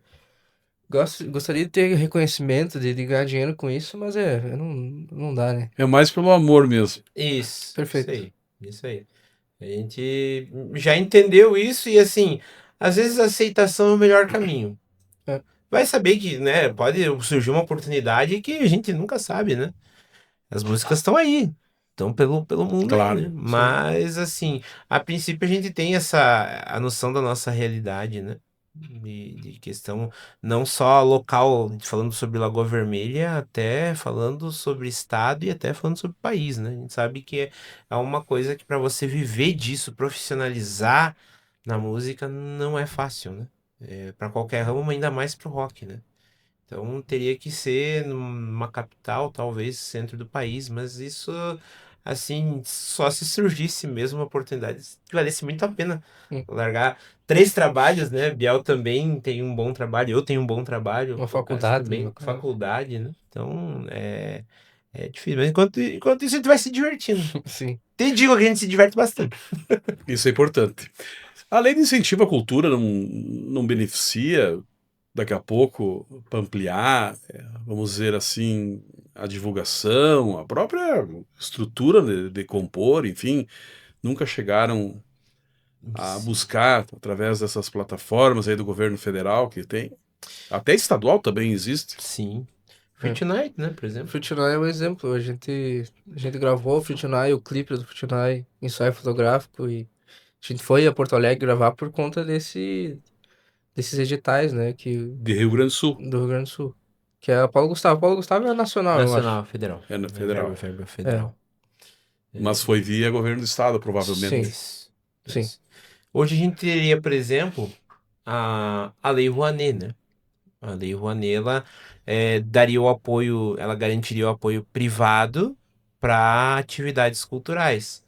Speaker 2: gostaria de ter reconhecimento, de ganhar dinheiro com isso, mas não dá, né?
Speaker 1: É mais pelo amor mesmo.
Speaker 3: Isso
Speaker 2: Perfeito.
Speaker 3: aí. Isso aí. A gente já entendeu isso e assim, às vezes a aceitação é o melhor caminho.
Speaker 2: É.
Speaker 3: Vai saber que, né, pode surgir uma oportunidade que a gente nunca sabe, né? As músicas estão aí, estão pelo mundo aí,
Speaker 1: Claro.
Speaker 3: né? Mas assim, a princípio a gente tem a noção da nossa realidade, né? De questão não só local, falando sobre Lagoa Vermelha, até falando sobre estado e até falando sobre país, né? A gente sabe que é uma coisa que para você viver disso, profissionalizar na música, não é fácil, né? Para qualquer ramo, ainda mais pro rock, né? Então teria que ser numa capital, talvez centro do país, mas isso, assim, só se surgisse mesmo uma oportunidade que valesse muito a pena
Speaker 2: Hum.
Speaker 3: largar 3 trabalhos, né? Biel também tem um bom trabalho, eu tenho um bom trabalho,
Speaker 2: Uma
Speaker 3: o Cássio
Speaker 2: faculdade, no
Speaker 3: também,
Speaker 2: meu caso.
Speaker 3: faculdade, né? Então é difícil, mas enquanto isso a gente vai se divertindo.
Speaker 2: Sim.
Speaker 3: Te digo que a gente se diverte bastante.
Speaker 1: Isso é importante. A lei de incentivo à cultura não beneficia, daqui a pouco, para ampliar, vamos dizer assim, a divulgação, a própria estrutura de compor, enfim, nunca chegaram a buscar, através dessas plataformas aí do governo federal que tem. Até estadual também existe.
Speaker 3: Sim.
Speaker 2: É.
Speaker 3: Fruit Night, né, por exemplo.
Speaker 2: Fruit Night é um exemplo. A gente gravou o Fruit Night, o clipe do Fruit Night, ensaio fotográfico, e a gente foi a Porto Alegre gravar por conta desses editais, né,
Speaker 1: De Rio Grande do Sul.
Speaker 2: do Rio Grande do Sul. Que é a Paulo Gustavo. Paulo Gustavo é nacional, eu acho.
Speaker 3: Nacional, federal.
Speaker 1: É na federal.
Speaker 3: Verba federal.
Speaker 1: Mas foi via governo do estado, provavelmente.
Speaker 3: Isso.
Speaker 2: Sim.
Speaker 3: Isso. Hoje a gente teria, por exemplo, a Lei Rouanet, né? A Lei Rouanet, ela daria o apoio, ela garantiria o apoio privado para atividades culturais.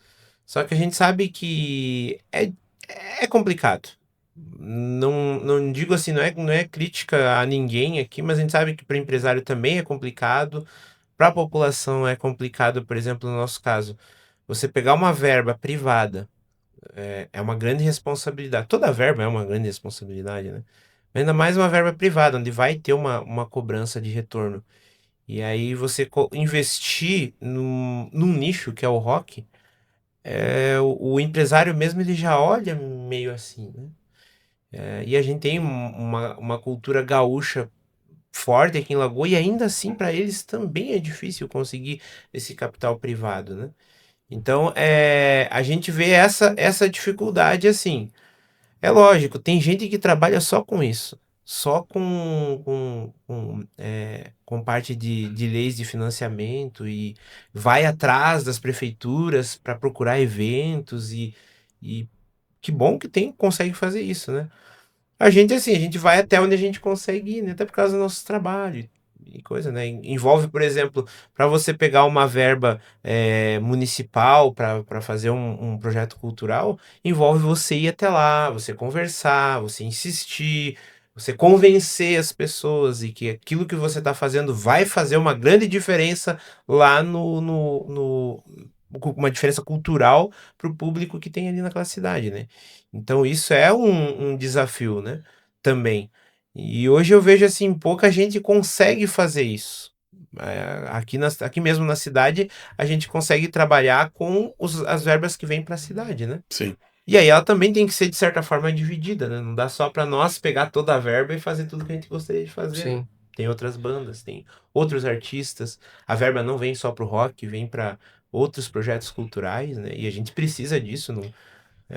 Speaker 3: Só que a gente sabe que é complicado. Não digo assim, não é crítica a ninguém aqui, mas a gente sabe que para o empresário também é complicado, para a população é complicado, por exemplo, no nosso caso, você pegar uma verba privada é uma grande responsabilidade. Toda verba é uma grande responsabilidade, né? Ainda mais uma verba privada, onde vai ter uma cobrança de retorno. E aí você investir num nicho que é o rock, o empresário mesmo ele já olha meio assim, né? E a gente tem uma cultura gaúcha forte aqui em Lagoa, e ainda assim para eles também é difícil conseguir esse capital privado, né? Então a gente vê essa dificuldade assim. É lógico, tem gente que trabalha só com isso, só com parte de leis de financiamento e vai atrás das prefeituras para procurar eventos e que bom que consegue fazer isso, né? A gente, assim, a gente vai até onde a gente consegue ir, né? Até por causa do nosso trabalho e coisa, né? Envolve, por exemplo, para você pegar uma verba municipal para fazer um projeto cultural, envolve você ir até lá, você conversar, você insistir, você convencer as pessoas e que aquilo que você está fazendo vai fazer uma grande diferença lá uma diferença cultural para o público que tem ali naquela cidade, né? Então isso é um desafio, né? Também. E hoje eu vejo assim, pouca gente consegue fazer isso. Aqui mesmo na cidade, a gente consegue trabalhar com as verbas que vêm para a cidade, né?
Speaker 1: Sim.
Speaker 3: E aí ela também tem que ser, de certa forma, dividida, né? Não dá só para nós pegar toda a verba e fazer tudo que a gente gostaria de fazer, né?
Speaker 2: Sim.
Speaker 3: Tem outras bandas, tem outros artistas. A verba não vem só pro rock, vem para outros projetos culturais, né? E a gente precisa disso, não?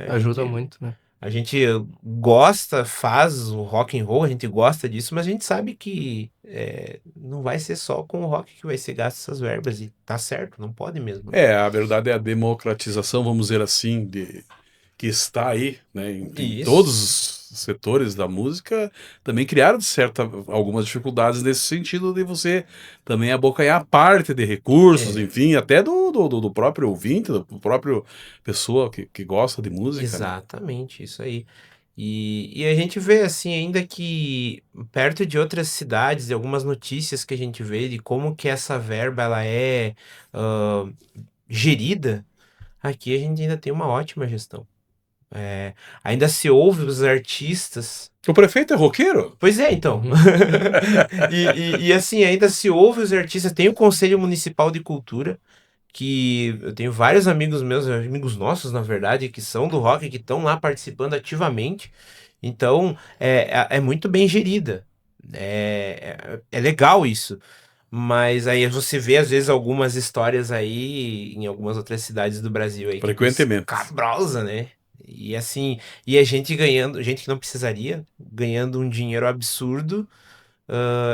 Speaker 2: Ajuda muito, né?
Speaker 3: A gente gosta, faz o rock and roll, a gente gosta disso, mas a gente sabe que não vai ser só com o rock que vai ser gasto essas verbas, e tá certo, não pode mesmo.
Speaker 1: A verdade é a democratização, vamos dizer assim, que está aí, né, em
Speaker 3: Isso.
Speaker 1: todos os setores da música, também criaram algumas dificuldades nesse sentido de você também abocanhar parte de recursos, enfim, até do próprio ouvinte, do próprio pessoa que gosta de música, né?
Speaker 3: Exatamente, isso aí. E a gente vê assim, ainda que perto de outras cidades, de algumas notícias que a gente vê de como que essa verba ela é gerida, aqui a gente ainda tem uma ótima gestão. Ainda se ouve os artistas.
Speaker 1: O prefeito é roqueiro?
Speaker 3: Pois é, então. E assim, ainda se ouve os artistas. Tem o Conselho Municipal de Cultura, que eu tenho vários amigos meus, amigos nossos, na verdade, que são do rock, que estão lá participando ativamente. Então, é muito bem gerida. É legal isso. Mas aí você vê, às vezes, algumas histórias aí em algumas outras cidades do Brasil aí que
Speaker 1: Frequentemente.
Speaker 3: escabrosa, né? E assim, e a gente ganhando, gente que não precisaria, ganhando um dinheiro absurdo.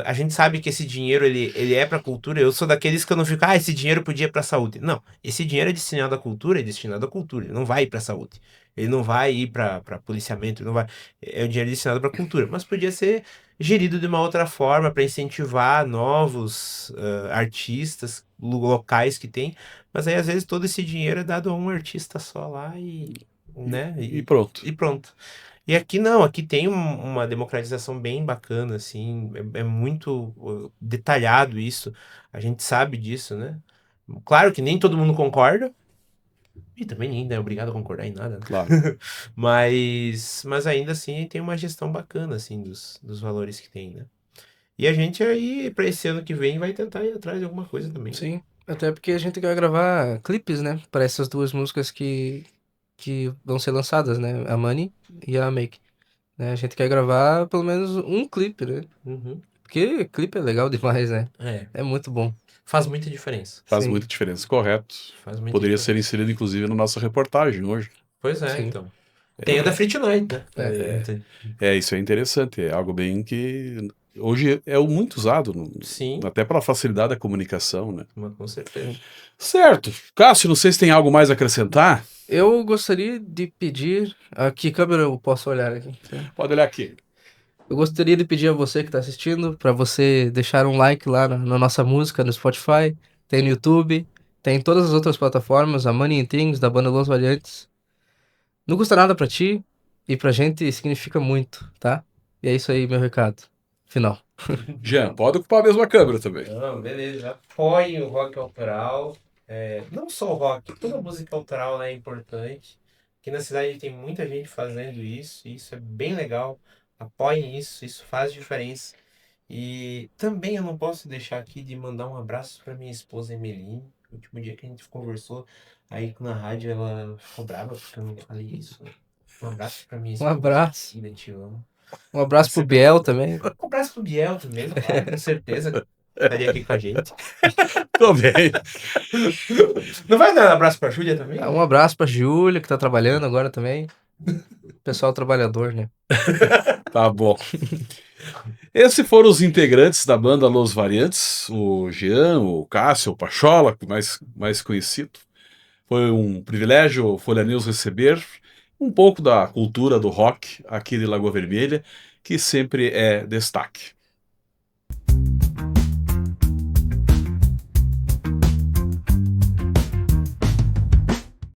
Speaker 3: A gente sabe que esse dinheiro ele é para cultura. Eu sou daqueles que eu não fico, esse dinheiro podia ir para saúde. Não, esse dinheiro é destinado à cultura, é destinado à cultura. Ele não vai ir para saúde. Ele não vai ir para policiamento, ele não vai. É um dinheiro destinado para cultura, mas podia ser gerido de uma outra forma para incentivar novos artistas locais que tem. Mas aí às vezes todo esse dinheiro é dado a um artista só lá né?
Speaker 1: E pronto.
Speaker 3: E pronto. E aqui não, aqui tem uma democratização bem bacana, assim, é muito detalhado isso, a gente sabe disso, né? Claro que nem todo mundo concorda, e também ninguém é obrigado a concordar em nada, né?
Speaker 1: Claro.
Speaker 3: Mas ainda assim tem uma gestão bacana, assim, dos valores que tem, né? E a gente aí, para esse ano que vem, vai tentar ir atrás de alguma coisa também.
Speaker 2: Sim, até porque a gente vai gravar clipes, né? Para essas duas músicas que vão ser lançadas, né? A Money e a Make. Né? A gente quer gravar pelo menos um clipe, né?
Speaker 3: Uhum.
Speaker 2: Porque clipe é legal demais, né?
Speaker 3: É,
Speaker 2: É muito bom.
Speaker 3: faz muita diferença.
Speaker 1: Faz
Speaker 2: Sim.
Speaker 1: muita diferença, correto.
Speaker 3: Faz muita
Speaker 1: Poderia
Speaker 3: diferença.
Speaker 1: ser inserido, inclusive, na nossa reportagem hoje.
Speaker 3: Pois é,
Speaker 2: Sim.
Speaker 3: então. Tem a da Free Tonight, né?
Speaker 1: Isso é interessante, é algo bem que hoje é muito usado,
Speaker 3: Sim,
Speaker 1: até pela facilidade da comunicação, né?
Speaker 3: mas com certeza.
Speaker 1: Certo. Cássio, não sei se tem algo mais a acrescentar.
Speaker 2: Eu gostaria de pedir. A que câmera eu posso olhar aqui?
Speaker 1: Pode olhar aqui.
Speaker 2: Eu gostaria de pedir a você que está assistindo para você deixar um like lá na nossa música no Spotify, tem no YouTube, tem em todas as outras plataformas, a Money in Things da banda Los Variantes. Não custa nada para ti e pra gente significa muito, tá? E é isso aí, meu recado. Final.
Speaker 1: Jean, pode ocupar a mesma câmera também.
Speaker 3: Não, beleza. Apoie o rock autoral. Não só o rock, toda música autoral é importante. Aqui na cidade tem muita gente fazendo isso, e isso é bem legal. Apoiem isso faz diferença. E também eu não posso deixar aqui de mandar um abraço para minha esposa Emeline. O último dia que a gente conversou aí na rádio, ela ficou brava porque eu não falei isso. Um abraço para minha
Speaker 2: Um
Speaker 3: esposa.
Speaker 2: abraço.
Speaker 3: Ainda te amo.
Speaker 2: Um abraço pro Biel também.
Speaker 3: Um abraço pro Biel também, claro, com certeza. Estaria aqui com a gente.
Speaker 1: Tô bem.
Speaker 3: Não vai dar um abraço pra Júlia também?
Speaker 2: Um abraço pra Júlia, que tá trabalhando agora também. Pessoal trabalhador, né?
Speaker 1: Tá bom. Esses foram os integrantes da banda Los Variantes, o Jean, o Cássio, o Pachola, mais conhecido. Foi um privilégio, Folha News, receber um pouco da cultura do rock aqui de Lagoa Vermelha, que sempre é destaque.